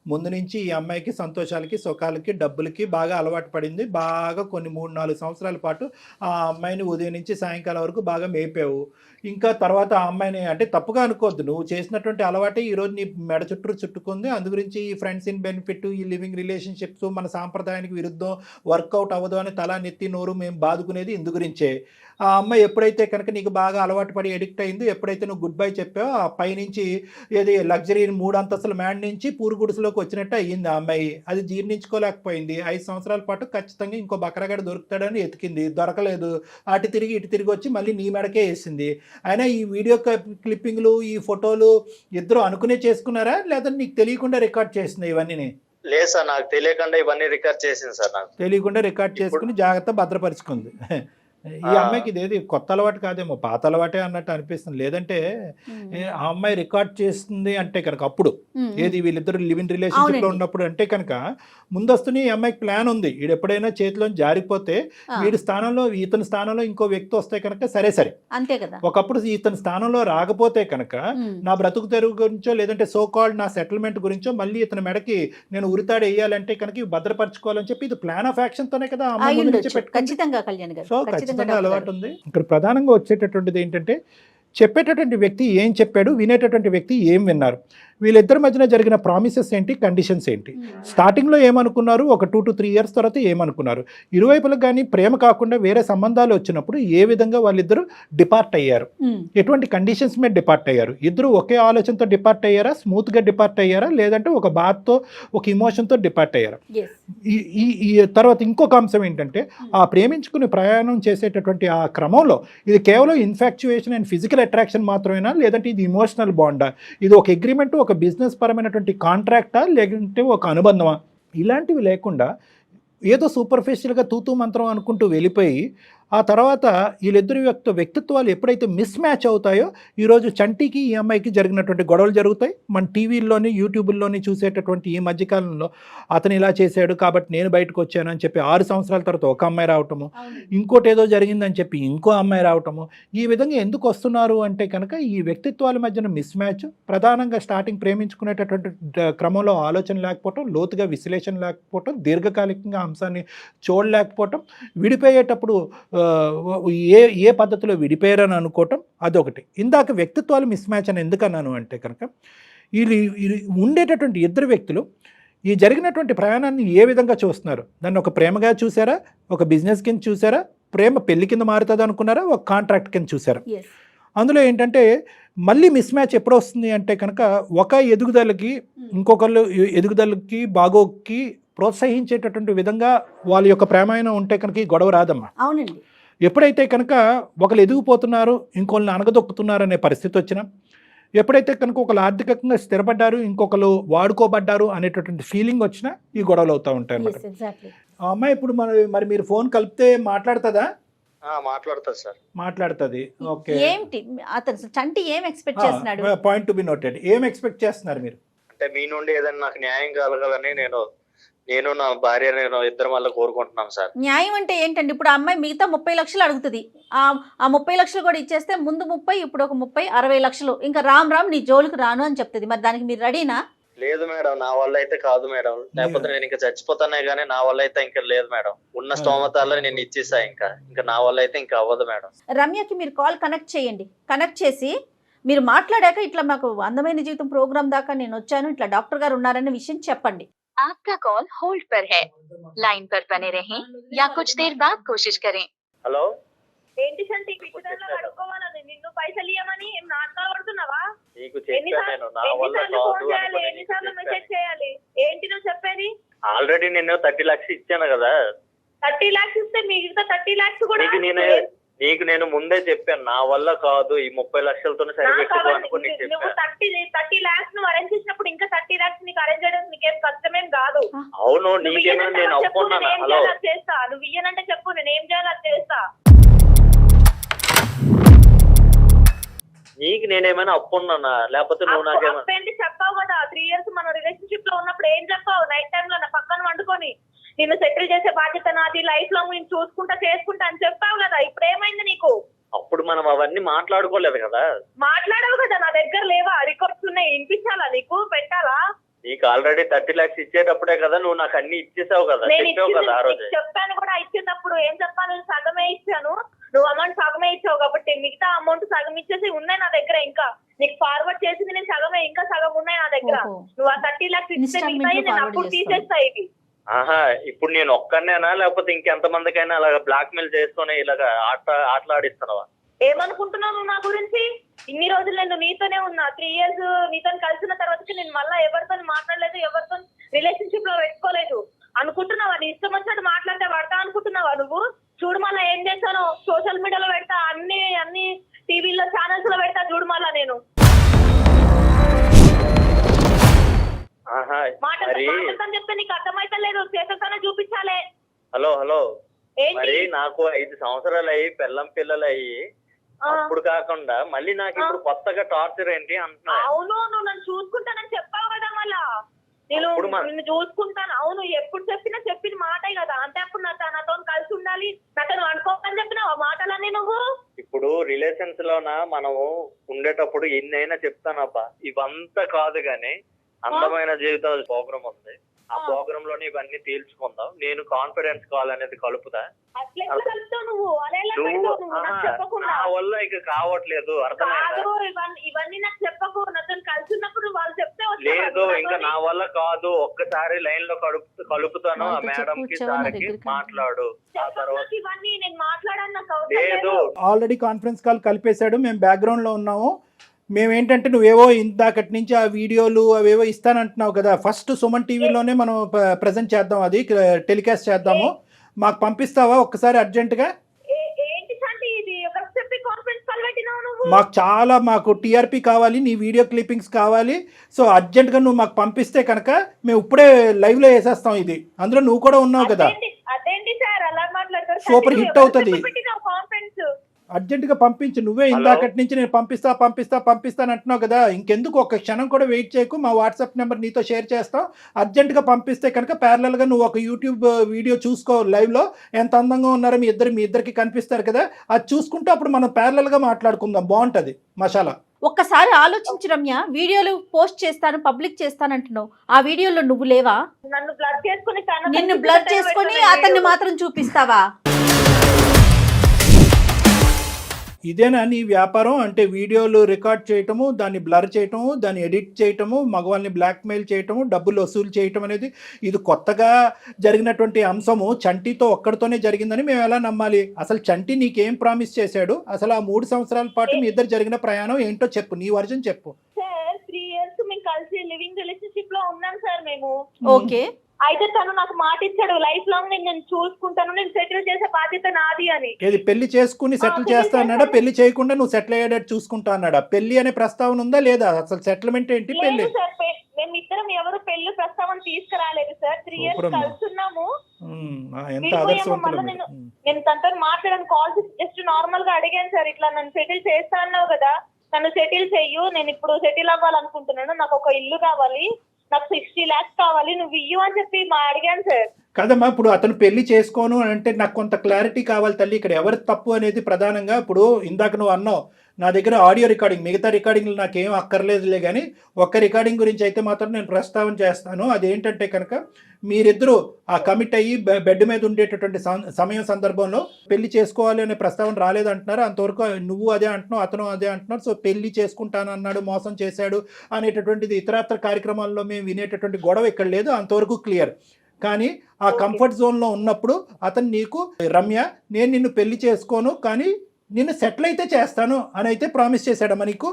ముందు నుంచి ఈ అమ్మాయికి సంతోషాలకి సుఖాలకి డబ్బులకి బాగా అలవాటు పడింది. బాగా కొన్ని 3-4 సంవత్సరాల పాటు ఆ అమ్మాయిని ఉదయం నుంచి సాయంకాలం వరకు బాగా మేపావు. ఇంకా తర్వాత ఆ అమ్మాయిని అంటే తప్పుగా అనుకోవద్దు, నువ్వు చేసినటువంటి అలవాటే ఈరోజు నీ మెడ చుట్టూ చుట్టుకుంది. అందు గురించి ఈ ఫ్రెండ్స్ ఇన్ బెనిఫిట్, ఈ లివింగ్ రిలేషన్షిప్స్ మన సాంప్రదాయానికి విరుద్ధం, వర్కౌట్ అవ్వదు అని తలా నెత్తి నోరు మేము బాదుకునేది ఇందు గురించే. ఆ అమ్మాయి ఎప్పుడైతే కనుక నీకు బాగా అలవాటు పడి ఎడిక్ట్ అయింది, ఎప్పుడైతే నువ్వు గుడ్ బై చెప్పావో ఆ పైనుంచి ఏది లగ్జరీ 3 అంతస్తుల మ్యాన్ నుంచి పూరుగుడిసలోకి వచ్చినట్టు అయ్యింది ఆ అమ్మాయి. అది జీర్ణించుకోలేకపోయింది. 5 సంవత్సరాల పాటు ఖచ్చితంగా ఇంకో బకరగాడు దొరుకుతాడని ఎతికింది, దొరకలేదు. అటు తిరిగి ఇటు తిరిగి వచ్చి మళ్ళీ నీ మెడకే వేసింది. అయినా ఈ వీడియో క్లిప్పింగ్లు, ఈ ఫోటోలు ఇద్దరు అనుకునే చేసుకున్నారా లేదా నీకు తెలియకుండా రికార్డ్ చేసింది ఇవన్నీ? లేదు సార్, నాకు తెలియకుండా ఇవన్నీ రికార్డ్ చేసింది సార్. నాకు తెలియకుండా రికార్డ్ చేసుకుని జాగ్రత్త భద్రపరుచుకుంది. ఈ అమ్మాయికి ఇదేది కొత్త అలవాటు కాదేమో, పాత అలవాటే అన్నట్టు అనిపిస్తుంది. లేదంటే ఆ అమ్మాయి రికార్డ్ చేస్తుంది అంటే కనుక అప్పుడు ఏది వీళ్ళిద్దరు లివ్ ఇన్ రిలేషన్షిప్ లో ఉన్నప్పుడు అంటే కనుక ముందస్తుని ఈ అమ్మాయికి ప్లాన్ ఉంది. వీడు ఎప్పుడైనా చేతిలో జారిపోతే వీడి స్థానంలో ఇతని స్థానంలో ఇంకో వ్యక్తి వస్తే కనుక సరే సరే, అంతే కదా. ఒకప్పుడు ఇతని స్థానంలో రాకపోతే కనుక నా బ్రతుకు తెరుగు గురించో లేదంటే సో కాల్డ్ నా సెటిల్మెంట్ గురించో మళ్ళీ ఇతని మెడకి నేను ఉరితాడు వేయాలంటే కనుక భద్రపరచుకోవాలని చెప్పి ఇది ప్లాన్ ఆఫ్ యాక్షన్ తోనే కదా అమ్మాయి ఖచ్చితంగా కళ్యాణ్ గారు. సో ఖచ్చితంగా అలవాటు ఉంది. ఇక్కడ ప్రధానంగా వచ్చేటటువంటిది ఏంటంటే చెప్పేటటువంటి వ్యక్తి ఏం చెప్పాడు, వినేటటువంటి వ్యక్తి ఏం విన్నారు, వీళ్ళిద్దరి మధ్యన జరిగిన ప్రామిసెస్ ఏంటి, కండిషన్స్ ఏంటి, స్టార్టింగ్లో ఏమనుకున్నారు, ఒక 2 to 3 years తర్వాత ఏమనుకున్నారు, ఇరువైపులకు కానీ ప్రేమ కాకుండా వేరే సంబంధాలు వచ్చినప్పుడు ఏ విధంగా వాళ్ళిద్దరూ డిపార్ట్ అయ్యారు, ఎటువంటి కండిషన్స్ మీద డిపార్ట్ అయ్యారు, ఇద్దరు ఒకే ఆలోచనతో డిపార్ట్ అయ్యారా, స్మూత్గా డిపార్ట్ అయ్యారా, లేదంటే ఒక బాధతో ఒక ఇమోషన్తో డిపార్ట్ అయ్యారా. ఈ తర్వాత ఇంకొక అంశం ఏంటంటే ఆ ప్రేమించుకుని ప్రయాణం చేసేటటువంటి ఆ క్రమంలో ఇది కేవలం ఇన్ఫాక్చుయేషన్ అండ్ ఫిజికల్ అట్రాక్షన్ మాత్రమేనా, లేదంటే ఇది ఇమోషనల్ బాండా, ఇది ఒక అగ్రిమెంట్, ఒక బిజినెస్ పరమైనటువంటి కాంట్రాక్టా, లేదంటే ఒక అనుబంధమా, ఇలాంటివి లేకుండా ఏదో సూపర్ఫిషియల్గా తూతూ మంత్రం అనుకుంటూ వెళ్ళిపోయి ఆ తర్వాత వీళ్ళిద్దరి వ్యక్తిత్వాలు ఎప్పుడైతే మిస్ మ్యాచ్ అవుతాయో ఈరోజు చంటికి ఈ అమ్మాయికి జరిగినటువంటి గొడవలు జరుగుతాయి. మన టీవీల్లోని యూట్యూబుల్లోని చూసేటటువంటి ఈ మధ్యకాలంలో అతను ఇలా చేశాడు కాబట్టి నేను బయటకు వచ్చాను అని చెప్పి 6 సంవత్సరాల తర్వాత ఒక అమ్మాయి రావటము, ఇంకోటి ఏదో జరిగిందని చెప్పి ఇంకో అమ్మాయి రావటము, ఈ విధంగా ఎందుకు వస్తున్నారు అంటే కనుక ఈ వ్యక్తిత్వాల మధ్యన మిస్ మ్యాచ్, ప్రధానంగా స్టార్టింగ్ ప్రేమించుకునేటటువంటి క్రమంలో ఆలోచన లేకపోవటం, లోతుగా విశ్లేషణ లేకపోవటం, దీర్ఘకాలికంగా అంశాన్ని చూడలేకపోవటం, విడిపోయేటప్పుడు ఏ పద్ధతిలో విడిపోయారని అనుకోవటం, అదొకటి. ఇందాక వ్యక్తిత్వాలు మిస్ మ్యాచ్ అని ఎందుకన్నాను అంటే కనుక వీళ్ళు ఉండేటటువంటి ఇద్దరు వ్యక్తులు ఈ జరిగినటువంటి ప్రయాణాన్ని ఏ విధంగా చూస్తున్నారు, దాన్ని ఒక ప్రేమగా చూసారా, ఒక బిజినెస్ కింద చూసారా, ప్రేమ పెళ్లి కింద మారుతుంది అనుకున్నారా, ఒక కాంట్రాక్ట్ కింద చూసారా. అందులో ఏంటంటే మళ్ళీ మిస్ మ్యాచ్ ఎప్పుడు వస్తుంది అంటే కనుక ఒక ఎదుగుదలకి ఇంకొకళ్ళు ఎదుగుదలకి బాగోకి ప్రోత్సహించేటటువంటి విధంగా వాళ్ళ యొక్క ప్రేమాయణం ఉంటే కనుక ఈ గొడవ రాదమ్మా. అవునండి. ఎప్పుడైతే కనుక ఒకళ్ళు ఎదిగిపోతున్నారు ఇంకొకరిని అనగదొక్కుతున్నారు అనే పరిస్థితి వచ్చినా, ఎప్పుడైతే కనుక ఒకళ్ళు ఆర్థికంగా స్థిరపడ్డారు ఇంకొకరు వాడుకోబడ్డారు అనేటటువంటి ఫీలింగ్ వచ్చినా ఈ గొడవలు అవుతూ ఉంటాయి అన్నమాట. ఆ అమ్మాయి ఇప్పుడు మరి మీరు ఫోన్ కలిపితే మాట్లాడుతుందా? మాట్లాడుతుంది సార్. మాట్లాడుతుంది. ఓకే. ఏంటి అతను చంటి ఏం ఎక్స్పెక్ట్ చేస్తున్నాడు? Point to be noted. ఏం ఎక్స్పెక్ట్ చేస్తున్నారు మీరు? అంటే మీ నుండి ఏదైనా నాకు న్యాయం కలగాలని నేను నా భార్య ఇద్దరు వల్ల కోరుకుంటున్నాం సార్. న్యాయం అంటే ఏంటండి? ఇప్పుడు ఆ అమ్మాయి మిగతా 30 లక్షలు అడుగుతుంది. ఆ 30 లక్షలు కూడా ఇచ్చేస్తే ముందు 30, ఇప్పుడు ఒక 30, 60 లక్షలు ఇంకా రామ్ నీ జోలికి రాను అని చెప్తుంది. మరి దానికి మీరు రెడీనా? లేదు మేడం, నా వల్ల అయితే కాదు మేడం. లేకపోతే నేను ఇంకా చచ్చిపోతానే గానీ నా వల్ల అయితే ఇంకా లేదు మేడం. ఉన్న స్తోమతాల్లో నేను ఇచ్చేసా. ఇంకా నా వల్ల అయితే ఇంకా అవ్వదు మేడం. రమ్యకి మీరు కాల్ కనెక్ట్ చేయండి. కనెక్ట్ చేసి మీరు మాట్లాడాక ఇట్లా మాకు అందమైన జీవితం ప్రోగ్రామ్ దాకా నేను వచ్చాను, ఇట్లా డాక్టర్ గారు ఉన్నారనే విషయం చెప్పండి. आपका कॉल होल्ड पर है, लाइन पर बने रहें या कुछ देर बाद कोशिश करें. హలో, ఏంటి సంటి పిచ్చిదాన్ని అడుక్కోవాలని నిన్ను పైసలు ఇవ్వమని ఏం నాటకాలు పడుతున్నావా? నీకు చెప్పాను నా వల్ల కాదు. ఎన్నిసార్లు మెసేజ్ చేయాలి? ఏంటి నువ్వు చెప్పేది? ఆల్రెడీ నేను 30 lakhs ఇచ్చాను కదా. 30 lakhs ఇస్తే మిగతా 30 lakhs కూడా నీకు నేను ముందే చెప్పాను నా వల్ల కాదు, ఈ 30 లక్షలతోనే సరిపెట్టుకో అనుకుని నువ్వు 30 lakhs నువ్వు అరేంజ్ చేసినప్పుడు ఇంకా 30 lakhs నీకు అరేంజ్ చేయడం నీకేం కష్టమేం కాదు. అవును, నీకేమో నేను అప్పున్నాను. హలో, చేస్తా. నువ్వు ఇయ్యనంటే చెప్పు, నేను ఏం చేయాలో అది చేస్తా. నీకు నేనేమైనా అప్పున్నానా? లేకపోతే నువ్వు నాకేమైనా చెప్పావు కదా 3 years మనం రిలేషన్షిప్ లో ఉన్నప్పుడు ఏం చెప్పావు? నైట్ టైమ్ లో నా పక్కన వండుకొని నిన్ను సెటిల్ చేసే బాధ్యత నాది, లైఫ్ లాంగ్ నేను చూసుకుంటా చేసుకుంటా అని చెప్పావు కదా. ఇప్పుడు ఏమైంది నీకు? అప్పుడు మనం అవన్నీ మాట్లాడుకోలేదు కదా. మాట్లాడవు కదా, నా దగ్గర లేవా రికార్డ్స్ ఉన్నాయి? వినిపించాలా నీకు? పెట్టాలా? నీకు ఆల్రెడీ 30 lakhs ఇచ్చేటప్పుడే కదా నువ్వు నాకు అన్ని ఇచ్చేసావు కదా. చెప్పావు కదా ఆ రోజు. చెప్పాను కూడా. ఇచ్చేటప్పుడు ఏం చెప్పాను? సగమే ఇచ్చాను. నువ్వు అమౌంట్ సగమే ఇచ్చావు కాబట్టి మిగతా అమౌంట్ సగం ఇచ్చేసి ఉన్నాయి నా దగ్గర. ఇంకా నీకు ఫార్వర్డ్ చేసింది నేను సగమే, ఇంకా సగం ఉన్నాయి నా దగ్గర. ఓహో. నువ్వు ఆ 30 lakhs ఇస్తే Installment మిగతా లో నేను forward అప్పుడు చేస్తాను. తీసేస్తా ఇవి. ఆహా, ఇప్పుడు నేను ఒక్కనేనా లేకపోతే ఇంకెంత మందికైనా అలాగా బ్లాక్ మెయిల్ చేసుకుని ఇలాగా ఆటలాడిస్తున్నావా? ఏమనుకుంటున్నావు నువ్వు నా గురించి? ఇన్ని రోజులు నేను నీతోనే ఉన్నా, 3 years నీతో కలిసిన తర్వాతకి నేను మళ్ళీ ఎవరితో మాట్లాడలేదు, ఎవరితో రిలేషన్షిప్ లో పెట్టుకోలేదు. అనుకుంటున్నావా నీ ఇష్టం వచ్చినట్టు మాట్లాడితే పడతా అనుకుంటున్నావా నువ్వు? చూడు మళ్ళీ ఏం చేశాను, సోషల్ మీడియాలో పెడతా, అన్ని టీవీలో ఛానల్స్ లో పెడతా, చూడు మళ్ళా నేను మాటలతో చెప్తే నీకు అర్థమైతే లేదు, చేతతోనే చూపించాలే. హలో ఏంటి? మరి నాకు 5 సంవత్సరాలు అయ్యి పిల్లలు అయ్యి అప్పుడు కాకుండా మళ్ళీ నాకు ఇప్పుడు కొత్తగా టార్చర్ ఏంటి అంటున్నా. అవును, నువ్వు నన్ను చూసుకుంటానని చెప్పావు కదా, మళ్ళా నిన్ను చూసుకుంటాను. అవును, ఎప్పుడు చెప్పిన మాటే కదా. అంటే అప్పుడు నాతో కలిసి ఉండాలి, నాతో అనుకోకని చెప్పినావు ఆ మాటలన్నీ నువ్వు. ఇప్పుడు రిలేషన్స్ లోన మనము ఉండేటప్పుడు ఎన్నైనా చెప్తానబ్బా, ఇవంతా కాదు గాని అందమైన జీవితాల ప్రోగ్రామ్ ఉంది. ఆ ప్రోగ్రామ్ లోనే ఇవన్నీ తేల్చుకుందాం. నేను కాన్ఫిడెన్స్ కాల్ అనేది కలుపుతా. అట్లా ఎట్లా కలుపుతావు నువ్వు? అలా ఎలా పెడతావు నువ్వు నాకు చెప్పకుండా? నా వల్ల ఇక కావట్లేదు, అర్థమైందా? ఇవన్నీ నాకు చెప్పకు. నాతో కలిసి ఉన్నప్పుడు వాళ్ళు చెప్తే లేదు, ఇంకా నా వల్ల కాదు. ఒక్కసారి లైన్ లో కలుపుతాను ఆ వాళ్ళతో మేడం కి, చెప్పు, సార్ కి దగ్గరికి మాట్లాడు. ఆ తర్వాత ఇవన్నీ నేను మాట్లాడాను, నాకు లేదు, ఆల్రెడీ కాన్ఫరెన్స్ కాల్ కలిపేశాడు, మేము బ్యాక్గ్రౌండ్లో ఉన్నాము. మేమేంటంటే నువ్వేవో ఇందాకటి నుంచి ఆ వీడియోలు అవేవో ఇస్తానంటున్నావు కదా, ఫస్ట్ సుమన్ టీవీలోనే మనం ప్రజెంట్ చేద్దాం, అది టెలికాస్ట్ చేద్దాము. మాకు పంపిస్తావా ఒక్కసారి అర్జెంటుగా? ఏంటి సంటి ఇది? ఎవరికి చెప్పి కాన్ఫరెన్స్ కాల్ పెట్టినావు నువ్వు? మాకు టీఆర్పీ కావాలి, నీ వీడియో క్లిప్పింగ్స్ కావాలి. సో అర్జెంటుగా నువ్వు మాకు పంపిస్తే కనుక మేము ఇప్పుడే లైవ్లో వేసేస్తాం ఇది. అందులో నువ్వు కూడా ఉన్నావు కదా. అదేంటి సార్ అలా మాట్లాడతారు? సూపర్ హిట్ అవుతుంది. కాన్ఫరెన్స్ అర్జెంటుగా పంపించు. నువ్వే ఇందాకటి నుంచి నేను పంపిస్తాను అంటున్నావు కదా. ఇంకెందుకు ఒక్క క్షణం కూడా వెయిట్ చేయకు. మా వాట్సాప్ నెంబర్ నీతో షేర్ చేస్తాం. అర్జెంటుగా పంపిస్తే కనుక ప్యారలల్గా నువ్వు ఒక యూట్యూబ్ వీడియో చూసుకో, లైవ్లో ఎంత అందంగా ఉన్నారో మీ ఇద్దరికి కనిపిస్తారు కదా, అది చూసుకుంటూ అప్పుడు మనం ప్యారలల్గా మాట్లాడుకుందాం. బాగుంటుంది మసాలా. ఒక్కసారి ఆలోచించు రమ్య, వీడియోలు పోస్ట్ చేస్తాను, పబ్లిక్ చేస్తానంటున్నావు, ఆ వీడియోలో నువ్వు లేవా? నన్ను బ్లడ్ చేసుకుని నిన్ను బ్లడ్ చేసుకొని అతన్ని మాత్రం చూపిస్తావా? ఇదేనా నీ వ్యాపారం? అంటే వీడియోలు రికార్డ్ చేయటము, దాన్ని బ్లర్ చేయటము, దాన్ని ఎడిట్ చేయటము, మగవాళ్ళని బ్లాక్మెయిల్ చేయటము, డబ్బులు వసూలు చేయటం అనేది ఇది కొత్తగా జరిగినటువంటి అంశము. చంటితో ఒక్కడితోనే జరిగిందని మేము ఎలా నమ్మాలి? అసలు చంటి నీకేం ప్రామిస్ చేశాడు? అసలు ఆ 3 సంవత్సరాల పాటు మీ ఇద్దరు జరిగిన ప్రయాణం ఏంటో చెప్పు, నీ వర్జన్ చెప్పు. సార్ 3 years మేము కలిసి లివింగ్ రిలేషన్షిప్ లో ఉన్నాం సార్ మేము. ఓకే. అయితే తను నాకు మాట ఇచ్చాడు, లైఫ్ లాంగ్ నేను చూసుకుంటాను, నేను సెటిల్ చేసే బాధ్యత నాది అని. ఏది పెళ్లి చేసుకుని సెటిల్ చేస్తా అన్నాడా? పెళ్లి చేయకుండా నువ్వు సెటిల్ అయ్యేటట్టు చూసుకుంటా అన్నాడా? పెళ్లి అనే ప్రస్తావన ఉందా లేదా? అసలు సెటిల్మెంట్ ఏంటి? పెళ్లి లేదు సార్, మేమిద్దరం ఎవరు పెళ్లి ప్రస్తావన తీసుకురాలేదు సార్. 3 years కలుసున్నాము. ఎంత ఆదర్శవంతులు. నేను తనతో మాట్లాడాను, కాల్ జస్ట్ నార్మల్ గా అడిగాను సార్, ఇట్లా నన్ను సెటిల్ చేస్తా అన్నావు కదా, నన్ను సెటిల్ చెయ్యు, నేను ఇప్పుడు సెటిల్ అవ్వాలనుకుంటున్నాను, నాకు ఒక ఇల్లు కావాలి, నాకు 60 lakhs కావాలి, నువ్వు ఇయ్యు అని చెప్పి అడిగాను సార్. కదమ్మా, ఇప్పుడు అతను పెళ్లి చేసుకోను అంటే నాకు కొంత క్లారిటీ కావాలి తల్లి. ఇక్కడ ఎవరి తప్పు అనేది ప్రధానంగా. ఇప్పుడు ఇందాక నువ్వు అన్నావు నా దగ్గర ఆడియో రికార్డింగ్, మిగతా రికార్డింగ్లు నాకేం అక్కర్లేదులే, కానీ ఒక్క రికార్డింగ్ గురించి అయితే మాత్రం నేను ప్రస్తావన చేస్తాను. అదేంటంటే కనుక మీరిద్దరూ ఆ కమిట్ అయ్యి బెడ్ మీద ఉండేటటువంటి సమయం సందర్భంలో పెళ్లి చేసుకోవాలి అనే ప్రస్తావన రాలేదంటున్నారు. అంతవరకు నువ్వు అదే అంటున్నావు, అతను అదే అంటున్నారు. సో పెళ్లి చేసుకుంటాను అన్నాడు, మోసం చేశాడు అనేటటువంటిది ఇతరత్ర కార్యక్రమాల్లో మేము వినేటటువంటి గొడవ ఇక్కడ లేదు, అంతవరకు క్లియర్. కానీ ఆ కంఫర్ట్ జోన్లో ఉన్నప్పుడు అతను నీకు, రమ్య నేను నిన్ను పెళ్లి చేసుకోను కానీ నిన్ను సెటిల్ అయితే చేస్తాను అని అయితే ప్రామిస్ చేశాడమ్మా నీకు?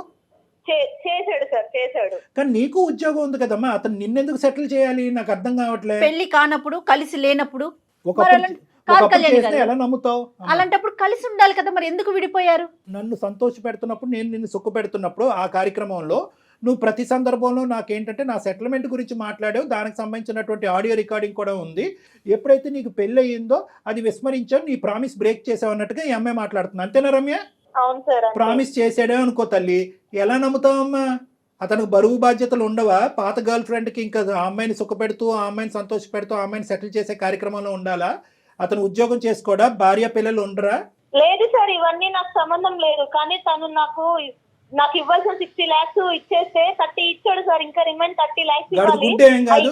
చేశాడు సార్, చేశాడు. కానీ నీకు ఉద్యోగం ఉంది కదమ్మా, అతను నిన్నెందుకు సెటిల్ చేయాలి? నాకు అర్థం కావట్లేదు. పెళ్లి కానప్పుడు, కలిసి లేనప్పుడు చేస్తే ఎలా నమ్ముతావు? అలాంటప్పుడు కలిసి ఉండాలి కదా, మరి ఎందుకు విడిపోయారు? నన్ను సంతోష పెడుతున్నప్పుడు, నేను నిన్ను సుఖ పెడుతున్నప్పుడు ఆ కార్యక్రమంలో నువ్వు ప్రతి సందర్భంలో నాకేంటంటే నా సెటిల్మెంట్ గురించి మాట్లాడావు, దానికి సంబంధించినటువంటి ఆడియో రికార్డింగ్ కూడా ఉంది. ఎప్పుడైతే నీకు పెళ్ళి అయ్యిందో అది విస్మరించావు, నీ ప్రామిస్ బ్రేక్ చేసావు అన్నట్టుగా ఈ అమ్మాయి మాట్లాడుతుంది. అంతేనా రమ్య? అవును సార్. ప్రామిస్ చేసాడే అనుకో తల్లి, ఎలా నమ్ముతావమ్మా? అతనికి బరువు బాధ్యతలు ఉండవా? పాత గర్ల్ ఫ్రెండ్కి ఇంకా ఆ అమ్మాయిని సుఖపెడుతూ, ఆ అమ్మాయిని సంతోష పెడుతూ, ఆ అమ్మాయిని సెటిల్ చేసే కార్యక్రమంలో ఉండాలా? అతను ఉద్యోగం చేసుకోడా? భార్య పిల్లలు ఉండరా? లేదు సార్, ఇవన్నీ నాకు సంబంధం లేదు. కానీ తను నాకు ఇవ్వాల్సిన 60 lakhs ఇచ్చేస్తే 30 ఇచ్చాడు సార్, ఇంకా రిమైన్ 30 lakhs ఇవ్వాలి. ఏం కాదు,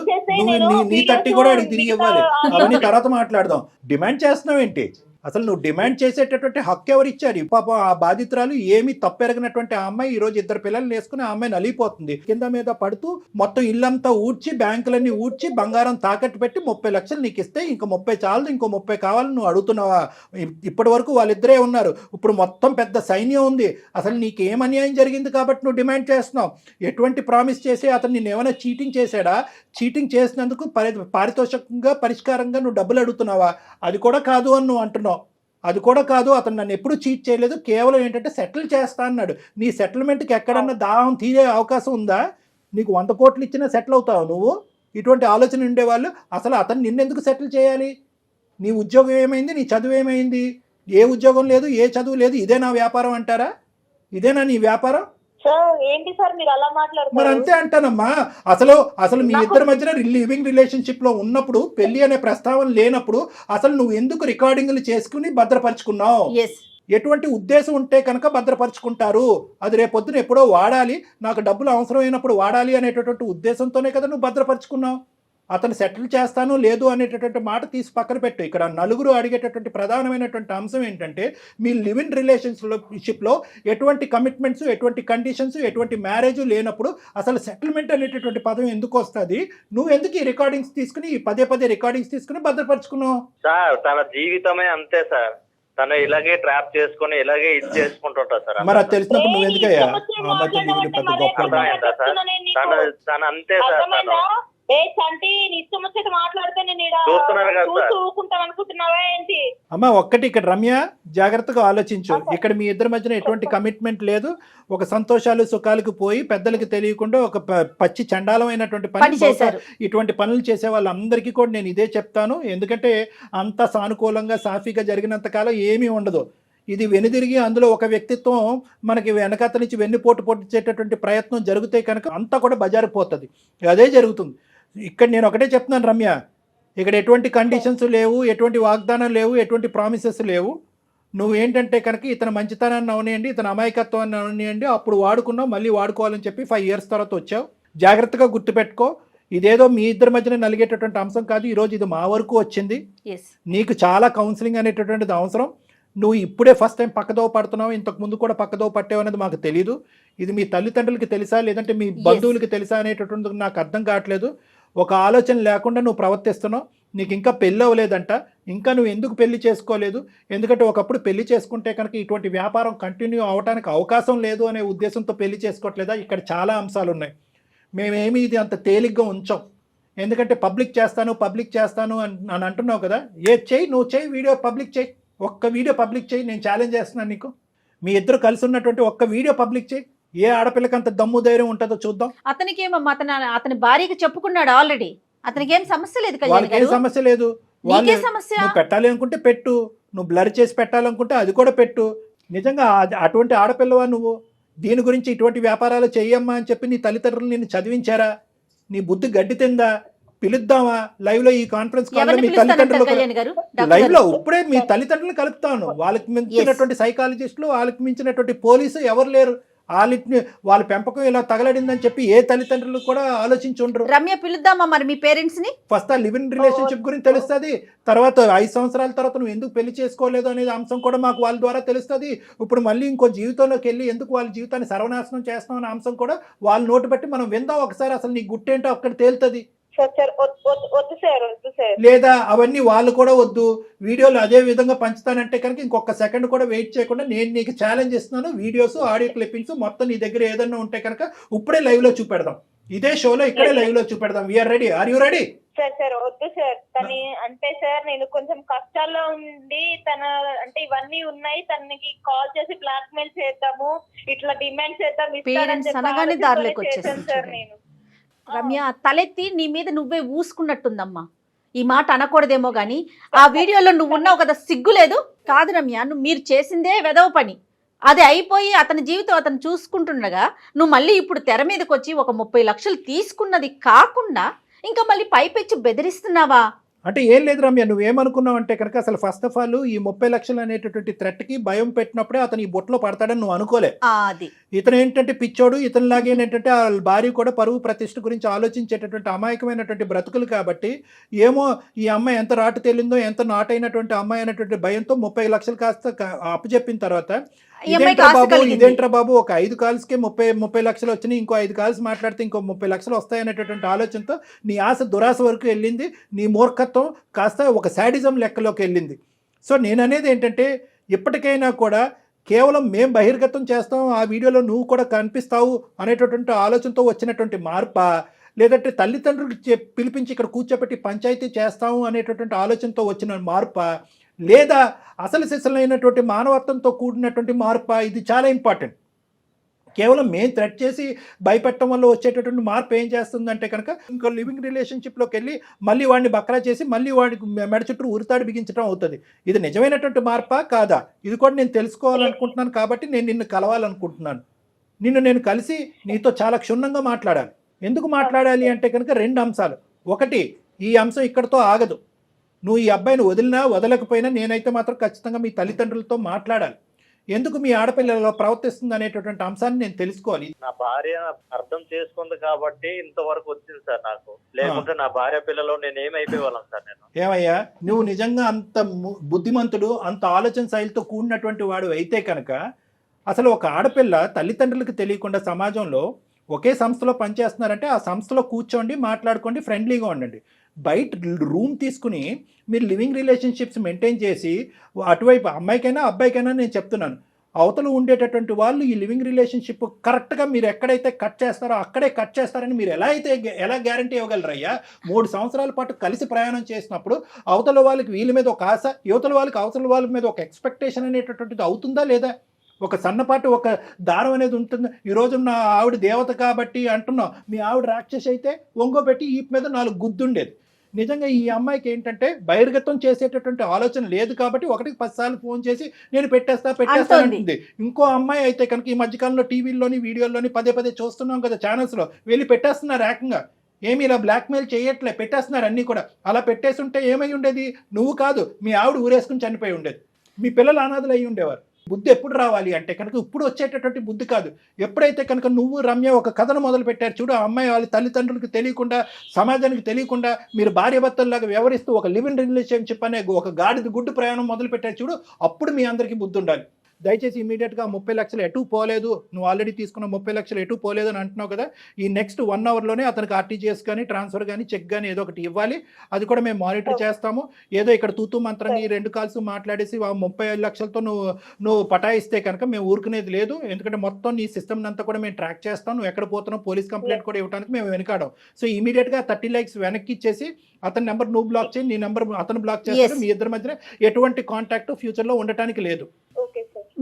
నీ 30 కూడా అడిగి తిరిగి ఇవ్వాలి. అవన్నీ తర్వాత మాట్లాడదాం. డిమాండ్ చేస్తున్నావు ఏంటి? అసలు నువ్వు డిమాండ్ చేసేటటువంటి హక్కు ఎవరు ఇచ్చారు? పాపం ఆ బాధితురాలు ఏమీ తప్పెరగినటువంటి ఆ అమ్మాయి ఈ రోజు 2 పిల్లల్ని వేసుకుని ఆ అమ్మాయి నలిగిపోతుంది. కింద మీద పడుతూ మొత్తం ఇల్లంతా ఊడ్చి బ్యాంకులన్నీ ఊడ్చి బంగారం తాకట్టు పెట్టి 30 లక్షలు నీకు ఇస్తే ఇంకో 30 చాలదు, ఇంకో 30 కావాలని నువ్వు అడుగుతున్నావా? ఇప్పటి వరకు వాళ్ళిద్దరే ఉన్నారు, ఇప్పుడు మొత్తం పెద్ద సైన్యం ఉంది. అసలు నీకు ఏం అన్యాయం జరిగింది కాబట్టి నువ్వు డిమాండ్ చేస్తున్నావు? ఎటువంటి ప్రామిస్ చేసి అతను నేను ఏమైనా చీటింగ్ చేశాడా? చీటింగ్ చేసినందుకు పారితోషికంగా పరిష్కారంగా నువ్వు డబ్బులు అడుగుతున్నావా? అది కూడా కాదు అని నువ్వు అంటున్నావు. అది కూడా కాదు, అతను నన్ను ఎప్పుడు చీట్ చేయలేదు, కేవలం ఏంటంటే సెటిల్ చేస్తా అన్నాడు. నీ సెటిల్మెంట్కి ఎక్కడన్నా దాహం తీరే అవకాశం ఉందా? నీకు 100 కోట్లు ఇచ్చినా సెటిల్ అవుతావు నువ్వు? ఇటువంటి ఆలోచన ఉండేవాళ్ళు అసలు అతను నిన్నెందుకు సెటిల్ చేయాలి? నీ ఉద్యోగం ఏమైంది? నీ చదువు ఏమైంది? ఏ ఉద్యోగం లేదు, ఏ చదువు లేదు, ఇదే నా వ్యాపారం అంటారా? ఇదేనా నీ వ్యాపారం? సార్ ఏంటి సార్ మీరు అలా మరి మాట్లాడుతున్నారు? అంతే అంటానమ్మా. అసలు మీ ఇద్దరి మధ్యన లివింగ్ రిలేషన్షిప్ లో ఉన్నప్పుడు, పెళ్లి అనే ప్రస్తావన లేనప్పుడు అసలు నువ్వు ఎందుకు రికార్డింగ్లు చేసుకుని భద్రపరుచుకున్నావు? ఎస్, ఎటువంటి ఉద్దేశం ఉంటే కనుక భద్రపరుచుకుంటారు? అది రేపొద్దున ఎప్పుడో వాడాలి, నాకు డబ్బులు అవసరమైనప్పుడు వాడాలి అనేటటువంటి ఉద్దేశంతోనే కదా నువ్వు భద్రపరుచుకున్నావు. అతను సెటిల్ చేస్తాను లేదు అనేటటువంటి మాట తీసి పక్కన పెట్టు. ఇక్కడ నలుగురు అడిగేటటువంటి ప్రధానమైనటువంటి అంశం ఏంటంటే మీ లివింగ్ రిలేషన్షిప్లో ఎటువంటి కమిట్మెంట్స్, ఎటువంటి కండిషన్స్, ఎటువంటి మ్యారేజ్ లేనప్పుడు అసలు సెటిల్మెంట్ అనేటటువంటి పదం ఎందుకు వస్తుంది? నువ్వు ఎందుకు ఈ రికార్డింగ్స్ తీసుకుని పదే రికార్డింగ్స్ తీసుకుని భద్రపరుచుకున్నావు? సార్ తన జీవితమే అంతే సార్, తను ఇలాగే ట్రాప్ చేసుకుని ఇలాగే ఇది చేసుకుంటుంటా సార్. మరి అది తెలిసినప్పుడు నువ్వు ఎందుకయ్యా పెద్ద గొప్ప? అర్థమైందా సార్? తను అంతే సార్. తను ఏ చంటి నీ ఇష్టం వచ్చేది మాట్లాడితే నేను ఈడ చూస్తున్నారు కదా సార్. చూస్తూ ఊరుకుంటాం అనుకుంటున్నావా ఏంటి? అమ్మ ఒక్కటి ఇక్కడ రమ్య జాగ్రత్తగా ఆలోచించు. ఇక్కడ మీ ఇద్దరి మధ్యన ఎటువంటి కమిట్మెంట్ లేదు. ఒక సంతోషాలు సుఖాలకు పోయి పెద్దలకు తెలియకుండా ఒక పచ్చి చండాలమైనటువంటి పని చేశారు. ఇటువంటి పనులు చేసే వాళ్ళందరికీ కూడా నేను ఇదే చెప్తాను. ఎందుకంటే అంత సానుకూలంగా సాఫీగా జరిగినంత కాలం ఏమీ ఉండదు. ఇది వెనుదిరిగి అందులో ఒక వ్యక్తిత్వం మనకి వెనకాత నుంచి వెన్నుపోటు పొడిచేటటువంటి ప్రయత్నం జరిగితే కనుక అంతా కూడా బజారిపోతుంది. అదే జరుగుతుంది. ఇక్కడ నేను ఒకటే చెప్తున్నాను రమ్య, ఇక్కడ ఎటువంటి కండిషన్స్ లేవు, ఎటువంటి వాగ్దానం లేవు, ఎటువంటి ప్రామిసెస్ లేవు. నువ్వు ఏంటంటే కనుక ఇతను మంచితనాన్ని అవనియండి, ఇతను అమాయకత్వాన్ని అవనియండి, అప్పుడు వాడుకున్నావు, మళ్ళీ వాడుకోవాలని చెప్పి 5 years తర్వాత వచ్చావు. జాగ్రత్తగా గుర్తుపెట్టుకో, ఇదేదో మీ ఇద్దరి మధ్యన నలిగేటటువంటి అంశం కాదు. ఈరోజు ఇది మా వరకు వచ్చింది. నీకు చాలా కౌన్సిలింగ్ అనేటటువంటిది అవసరం. నువ్వు ఇప్పుడే ఫస్ట్ టైం పక్కదోవ పడుతున్నావు, ఇంతకు ముందు కూడా పక్కదోవ పట్టావు అనేది మాకు తెలియదు. ఇది మీ తల్లిదండ్రులకి తెలుసా లేదంటే మీ బంధువులకి తెలుసా అనేటటువంటిది నాకు అర్థం కావట్లేదు. ఒక ఆలోచన లేకుండా నువ్వు ప్రవర్తిస్తున్నావు. నీకు ఇంకా పెళ్ళి అవ్వలేదంట, ఇంకా నువ్వు ఎందుకు పెళ్లి చేసుకోలేదు? ఎందుకంటే ఒకప్పుడు పెళ్లి చేసుకుంటే కనుక ఇటువంటి వ్యాపారం కంటిన్యూ అవడానికి అవకాశం లేదు అనే ఉద్దేశంతో పెళ్లి చేసుకోవట్లేదా? ఇక్కడ చాలా అంశాలు ఉన్నాయి. మేమేమి ఇది అంత తేలిగ్గా ఉంచాం. ఎందుకంటే పబ్లిక్ చేస్తాను అని అంటున్నావు కదా. చెయ్యి, నువ్వు చెయ్యి, వీడియో పబ్లిక్ చెయ్యి, ఒక్క వీడియో పబ్లిక్ చేయి. నేను ఛాలెంజ్ చేస్తున్నాను నీకు. మీ ఇద్దరు కలిసి ఉన్నటువంటి ఒక్క వీడియో పబ్లిక్ చేయి. ఏ ఆడపిల్లకి అంత దమ్ము ధైర్యం ఉంటుందో చూద్దాం. అతనికి ఏమమ్మా, అతని భార్యకి చెప్పుకున్నాడు ఆల్రెడీ. అతనికి ఏం సమస్య లేదు, వాళ్ళకి ఏం సమస్య లేదు. వాళ్ళు నువ్వు పెట్టాలి అనుకుంటే పెట్టు, నువ్వు బ్లర్ చేసి పెట్టాలనుకుంటే అది కూడా పెట్టు. నిజంగా అటువంటి ఆడపిల్లవా నువ్వు? దీని గురించి ఇటువంటి వ్యాపారాలు చెయ్యమ్మా అని చెప్పి నీ తల్లిదండ్రులు నిన్ను చదివించారా? నీ బుద్ధి గడ్డి తిందా? పిలుద్దామా లైవ్ లో? ఈ కాన్ఫరెన్స్ కాల్ లో మీ తల్లిదండ్రులు లైవ్ లో ఇప్పుడే మీ తల్లిదండ్రులు కలుపుతాను. వాళ్ళకి మించినటువంటి సైకాలజిస్టులు, వాళ్ళకి మించినటువంటి పోలీసు ఎవరు లేరు. వాళ్ళ పెంపకం ఇలా తగలడిందని చెప్పి ఏ తల్లిదండ్రులు కూడా ఆలోచించుండ్రు. రమ్య పిలుద్దామా మరి మీ పేరెంట్స్ ని? ఫస్ట్ ఆ లివింగ్ రిలేషన్షిప్ గురించి తెలుస్తుంది. తర్వాత 5 సంవత్సరాల తర్వాత నువ్వు ఎందుకు పెళ్లి చేసుకోలేదు అనేది అంశం కూడా మాకు వాళ్ళ ద్వారా తెలుస్తుంది. ఇప్పుడు మళ్ళీ ఇంకో జీవితంలోకి వెళ్ళి ఎందుకు వాళ్ళ జీవితాన్ని సర్వనాశనం చేస్తాం అనే అంశం కూడా వాళ్ళ నోటు బట్టి మనం విందాం ఒకసారి. అసలు నీ గుట్టేంటో అక్కడ తేలుతుంది. లేదా అవన్నీ వాళ్ళు కూడా వద్దు, వీడియోలు అదే విధంగా పంచుతానంటే కనుక ఇంకొక సెకండ్ కూడా వెయిట్ చేయకుండా నేను నీకు ఛాలెంజ్ ఇస్తున్నాను. వీడియోస్, ఆడియో క్లిప్పింగ్స్ మొత్తం నీ దగ్గర ఏదన్నా ఉంటే కనుక ఇప్పుడే లైవ్ లో చూపెడదాం. ఇదే షోలో ఇక్కడే లైవ్ లో చూపెడదాం. We are ready. Are you ready? Sir వద్దు సార్. తను అంటే సార్ నేను కొంచెం కష్టాల్లో ఉండి అంటే ఇవన్నీ ఉన్నాయి, తనకి కాల్ చేసి బ్లాక్ మెయిల్ చేద్దాము, ఇట్లా డిమాండ్ చేద్దాం సార్. నేను రమ్య తలెత్తి నీ మీద నువ్వే ఊసుకున్నట్టుందమ్మా. ఈ మాట అనకూడదేమో గానీ ఆ వీడియోలో నువ్వు ఉన్నావు కదా, సిగ్గు లేదు? కాదు రమ్య, మీరు చేసిందే వెదవ పని. అది అయిపోయి అతని జీవితం అతను చూసుకుంటుండగా నువ్వు మళ్ళీ ఇప్పుడు తెర మీదకి వచ్చి ఒక 30 లక్షలు తీసుకున్నది కాకుండా ఇంకా మళ్ళీ పైపెచ్చి బెదిరిస్తున్నావా? అంటే ఏం లేదు రమ్య, నువ్వేమనుకున్నావు అంటే కనుక అసలు ఫస్ట్ ఆఫ్ ఆల్ ఈ 30 లక్షలు అనేటటువంటి థ్రెట్కి భయం పెట్టినప్పుడే అతను ఈ బొట్లో పడతాడని నువ్వు అనుకోలే. అది ఇతను ఏంటంటే పిచ్చోడు, ఇతనిలాగే ఏంటంటే ఆ భార్య కూడా పరువు ప్రతిష్ఠ గురించి ఆలోచించేటటువంటి అమాయకమైనటువంటి బ్రతుకులు కాబట్టి ఏమో ఈ అమ్మాయి ఎంత రాటు తేలిందో, ఎంత నాటైనటువంటి అమ్మాయి అనేటువంటి భయంతో 30 లక్షలు కాస్త అప్పచెప్పిన తర్వాత ఇదేంట్రా బాబు ఒక 5 కాల్స్కే 30 లక్షలు వచ్చినాయి, ఇంకో 5 కాల్స్ మాట్లాడితే ఇంకో 30 లక్షలు వస్తాయనేటటువంటి ఆలోచనతో నీ ఆశ దురాశ వరకు వెళ్ళింది, నీ మూర్ఖత్వం కాస్త ఒక శాడిజం లెక్కలోకి వెళ్ళింది. సో నేను అనేది ఏంటంటే ఇప్పటికైనా కూడా కేవలం మేం బహిర్గతం చేస్తాం, ఆ వీడియోలో నువ్వు కూడా కనిపిస్తావు అనేటటువంటి ఆలోచనతో వచ్చినటువంటి మార్పా, లేదంటే తల్లిదండ్రులకు పిలిపించి ఇక్కడ కూర్చోబెట్టి పంచాయతీ చేస్తాము అనేటటువంటి ఆలోచనతో వచ్చిన మార్పా, లేదా అసలు సిసలైనటువంటి మానవత్వంతో కూడినటువంటి మార్పా? ఇది చాలా ఇంపార్టెంట్. కేవలం మేము థ్రెట్ చేసి భయపెట్టడం వల్ల వచ్చేటటువంటి మార్పు ఏం చేస్తుందంటే కనుక ఇంకో లివింగ్ రిలేషన్షిప్లోకి వెళ్ళి మళ్ళీ వాడిని బక్రా చేసి మళ్ళీ వాడికి మెడ చుట్టూ ఉరితాడు బిగించడం అవుతుంది. ఇది నిజమైనటువంటి మార్పా కాదా? ఇది కూడా నేను తెలుసుకోవాలనుకుంటున్నాను కాబట్టి నేను నిన్ను కలవాలనుకుంటున్నాను. నేను కలిసి నీతో చాలా క్షుణ్ణంగా మాట్లాడాలి. ఎందుకు మాట్లాడాలి అంటే కనుక 2 అంశాలు. ఒకటి, ఈ అంశం ఇక్కడితో ఆగదు. నువ్వు ఈ అబ్బాయిని వదిలినా వదలకపోయినా నేనైతే మాత్రం ఖచ్చితంగా మీ తల్లిదండ్రులతో మాట్లాడాలి. ఎందుకు మీ ఆడపిల్లలు ప్రవర్తిస్తుంది అనేటటువంటి అంశాన్ని నేను తెలుసుకోవాలి. నా భార్య అర్థం చేసుకుంది కాబట్టి ఇంతవరకు వచ్చింది సార్ నాకు. లేకుంటే నా భార్య పిల్లలు నేను ఏమైపోయేవాళ్ళం సార్. నేను ఏమయ్యా, నువ్వు నిజంగా అంత బుద్ధిమంతుడు, అంత ఆలోచన శైలితో కూడినటువంటి వాడు అయితే కనుక అసలు ఒక ఆడపిల్ల తల్లిదండ్రులకు తెలియకుండా సమాజంలో ఒకే సంస్థలో పనిచేస్తున్నారంటే ఆ సంస్థలో కూర్చోండి, మాట్లాడుకోండి, ఫ్రెండ్లీగా ఉండండి. బయట రూమ్ తీసుకుని మీరు లివింగ్ రిలేషన్షిప్స్ మెయింటైన్ చేసి అటువైపు అమ్మాయికైనా అబ్బాయికైనా నేను చెప్తున్నాను, అవతల ఉండేటటువంటి వాళ్ళు ఈ లివింగ్ రిలేషన్షిప్ కరెక్ట్గా మీరు ఎక్కడైతే కట్ చేస్తారో అక్కడే కట్ చేస్తారని మీరు ఎలా గ్యారంటీ ఇవ్వగలరయ్యా? 3 సంవత్సరాల పాటు కలిసి ప్రయాణం చేసినప్పుడు అవతల వాళ్ళకి వీళ్ళ మీద ఒక ఆశ, యువతల వాళ్ళకి అవతల వాళ్ళ మీద ఒక ఎక్స్పెక్టేషన్ అనేటటువంటిది అవుతుందా లేదా? ఒక సన్నపాటి ఒక దారం అనేది ఉంటుంది. ఈరోజు నా ఆవిడ దేవత కాబట్టి అంటున్నావు, మీ ఆవిడ రాక్షసి అయితే ఒంగోబెట్టి ఈ మీద 4 గుద్దుండేది. నిజంగా ఈ అమ్మాయికి ఏంటంటే బహిర్గతం చేసేటటువంటి ఆలోచన లేదు కాబట్టి 1కి 10 సార్లు ఫోన్ చేసి నేను పెట్టేస్తానంటుంది. ఇంకో అమ్మాయి అయితే కనుక ఈ మధ్యకాలంలో టీవీల్లోని వీడియోల్లోని పదే చూస్తున్నాం కదా, ఛానల్స్లో వెళ్ళి పెట్టేస్తున్నారు ఏకంగా. ఏమి ఇలా బ్లాక్మెయిల్ చేయట్లే, పెట్టేస్తున్నారు అన్నీ కూడా. అలా పెట్టేసి ఉంటే ఏమై ఉండేది? నువ్వు కాదు, మీ ఆవిడ ఊరేసుకుని చనిపోయి ఉండేది, మీ పిల్లలు అనాథలు అయ్యి ఉండేవారు. బుద్ధి ఎప్పుడు రావాలి అంటే కనుక ఇప్పుడు వచ్చేటటువంటి బుద్ధి కాదు. ఎప్పుడైతే కనుక నువ్వు రమ్య ఒక కథను మొదలు పెట్టారు చూడు, ఆ అమ్మాయి వాళ్ళ తల్లిదండ్రులకు తెలియకుండా, సమాజానికి తెలియకుండా మీరు భార్యాభర్తల్లాగా వ్యవహరిస్తూ ఒక లివింగ్ రిలేషన్షిప్ అనే ఒక గాడిద గుడ్డు ప్రయాణం మొదలు పెట్టారు చూడు, అప్పుడు మీ అందరికీ బుద్ధి ఉండాలి. దయచేసి ఇమీడియట్గా 30 లక్షలు ఎటు పోలేదు, నువ్వు ఆల్రెడీ తీసుకున్న 30 లక్షలు ఎటు పోలేదు అని అంటున్నావు కదా, ఈ నెక్స్ట్ 1 అవర్లోనే అతనికి ఆర్టీజీఎస్ కానీ ట్రాన్స్ఫర్ కానీ చెక్ కానీ ఏదో ఒకటి ఇవ్వాలి. అది కూడా మేము మానిటర్ చేస్తాము. ఏదో ఇక్కడ తూతూ మంత్రంగా ఈ 2 కాల్స్ మాట్లాడేసి 30 లక్షలతో నువ్వు పటాయిస్తే కనుక మేము ఊరుకునేది లేదు. ఎందుకంటే మొత్తం నీ సిస్టమ్ అంతా కూడా మేము ట్రాక్ చేస్తాం. నువ్వు ఎక్కడ పోతున్నావు పోలీస్ కంప్లైంట్ కూడా ఇవ్వడానికి మేము వెనకాడం. సో ఇమీడియట్గా 30 lakhs వెనక్కి ఇచ్చేసి అతని నెంబర్ నువ్వు బ్లాక్ చేయి, నీ నెంబర్ అతను బ్లాక్ చేస్తారు. మీ ఇద్దరి మధ్యన ఎటువంటి కాంటాక్ట్ ఫ్యూచర్లో ఉండటానికి లేదు.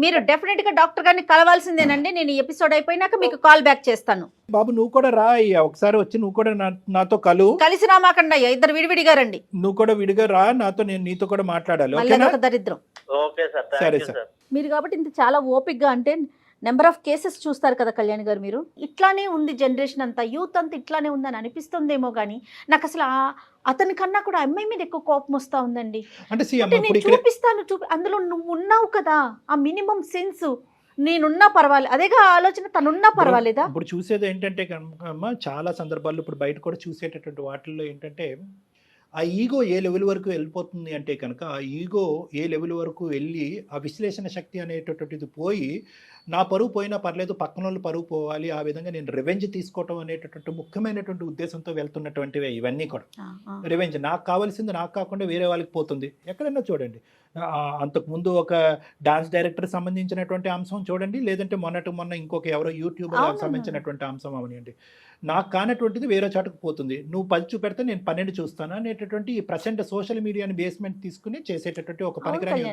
మీరు డెఫినెట్గా డాక్టర్ గారిని కలవాల్సిందేనండి. నేను ఈ ఎపిసోడ్ అయిపోయినాక మీకు కాల్ బ్యాక్ చేస్తాను. బాబు నువ్వు కూడా రా అయ్యా, ఒకసారి వచ్చి నువ్వు కూడా నాతో కలిసి రామాకండి అయ్యా, ఇద్దరు విడివిడిగా రండి. నువ్వు కూడా విడిగా రా, నేను నీతో కూడా మాట్లాడాలి. దరిద్రం. ఓకే సార్, సరే సార్. మీరు కాబట్టి ఇంత చాలా ఓపిక్గా అంటే నెంబర్ ఆఫ్ కేసెస్ చూస్తారు కదా కళ్యాణ్ గారు, మీరు ఇట్లానే ఉంది జనరేషన్ అంతా, యూత్ అంతా ఇట్లానే ఉందని అనిపిస్తుందేమో కానీ నాకు అసలు అతని కన్నా కూడా అమ్మాయి మీద ఎక్కువ కోపం వస్తూ ఉందండి. అంటే నేను చూపిస్తాను అందులో నువ్వు ఉన్నావు కదా, ఆ మినిమం సెన్స్ నేనున్నా పర్వాలేదు, అదేగా ఆలోచన, తనున్నా పర్వాలేదా? ఇప్పుడు చూసేది ఏంటంటే అమ్మ చాలా సందర్భాల్లో ఇప్పుడు బయట కూడా చూసేటటువంటి వాటిల్లో ఏంటంటే ఆ ఈగో ఏ లెవెల్ వరకు వెళ్ళిపోతుంది అంటే కనుక ఆ ఈగో ఏ లెవెల్ వరకు వెళ్ళి ఆ విశ్లేషణ శక్తి అనేటటువంటిది పోయి నా పరువు పోయినా పర్లేదు పక్కన వాళ్ళు పరువు పోవాలి, ఆ విధంగా నేను రివెంజ్ తీసుకోవటం అనేటటువంటి ముఖ్యమైనటువంటి ఉద్దేశంతో వెళ్తున్నటువంటివి ఇవన్నీ కూడా. రివెంజ్ నాకు కావాల్సింది నాకు కాకుండా వేరే వాళ్ళకి పోతుంది. ఎక్కడైనా చూడండి, అంతకుముందు ఒక డాన్స్ డైరెక్టర్ సంబంధించినటువంటి అంశం చూడండి, లేదంటే మొన్న ఇంకొక ఎవరో యూట్యూబర్ సంబంధించినటువంటి అంశం అవనివ్వండి, నాకు కానటువంటిది వేరే చోటకు పోతుంది. నువ్వు 10 చూపెడితే నేను 12 చూస్తాను అనేటటువంటి ఈ ప్రజెంట్ సోషల్ మీడియాని బేస్మెంట్ తీసుకుని చేసేటటువంటి ఒక పనికిరాని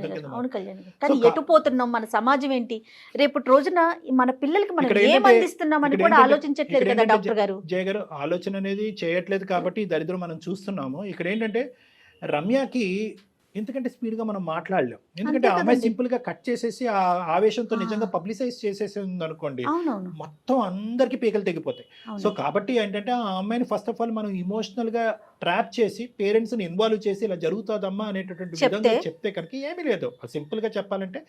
ఎటు పోతున్నాం, మన సమాజం ఏంటి, రేపటి రోజున మన పిల్లలకి మనం ఏం అందిస్తున్నామని కూడా ఆలోచించట్లేదు కదా డాక్టర్ గారు. జయ గారు ఆలోచన అనేది చేయట్లేదు కాబట్టి దరిద్రం మనం చూస్తున్నాము. ఇక్కడ ఏంటంటే రమ్యకి ఎందుకంటే స్పీడ్గా మనం మాట్లాడలేం. ఎందుకంటే అంతే ఆ అమ్మాయి కదండి. సింపుల్గా కట్ చేసేసి ఆ ఆవేశంతో ఆ. నిజంగా పబ్లిసైజ్ చేసేసి ఉందనుకోండి, అవునవును. మొత్తం అందరికీ పీకలు తెగిపోతాయి. సో అవును. కాబట్టి ఏంటంటే ఆ అమ్మాయిని ఫస్ట్ ఆఫ్ ఆల్ మనం ఇమోషనల్గా ట్రాప్ చేసి పేరెంట్స్ని ఇన్వాల్వ్ చేసి ఇలా జరుగుతుందమ్మా అనేటటువంటి విధంగా చెప్తే కనుక ఏమీ లేదు. సింపుల్గా చెప్పాలంటే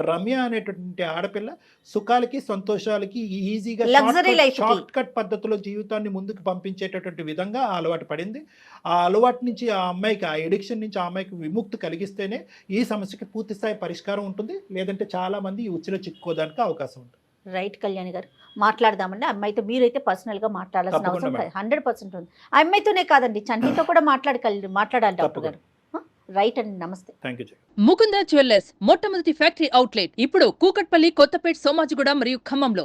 రమ్య అనేటటువంటి ఆడపిల్ల సుఖాలకి సంతోషాలకి ఈజీగా Luxury life కి. షార్ట్ కట్ పద్ధతిలో జీవితాన్ని ముందుకు పంపించేటటువంటి విధంగా ఆ అలవాటు పడింది. ఆ అలవాటు నుంచి ఆ అమ్మాయికి, ఆ ఎడిక్షన్ నుంచి ఆ అమ్మాయికి విముక్తి కలిగిస్తేనే ఈ సమస్యకి పూర్తి స్థాయి పరిష్కారం ఉంటుంది. లేదంటే చాలా మంది ఈ ఉచ్చులో చిక్కుకోవడానికి అవకాశం ఉంటుంది. రైట్ కళ్యాణి గారు, మాట్లాడదామండి. అమ్మాయితో మీరైతే పర్సనల్గా మాట్లాడాల్సిన తప్పకుండా అవసరం మేడం. 100% ఉంది. ఆ అమ్మాయితోనే కాదండి, చంటితో కూడా మాట్లాడాలి డాక్టర్ గారు. రైట్ అండి, నమస్తే. Thank you. ముకుంద జ్యువెల్లర్స్ మొట్టమొదటి ఫ్యాక్టరీ అవుట్లెట్ ఇప్పుడు కూకట్పల్లి, కొత్తపేట్, సోమాజిగూడ మరియు ఖమ్మంలో.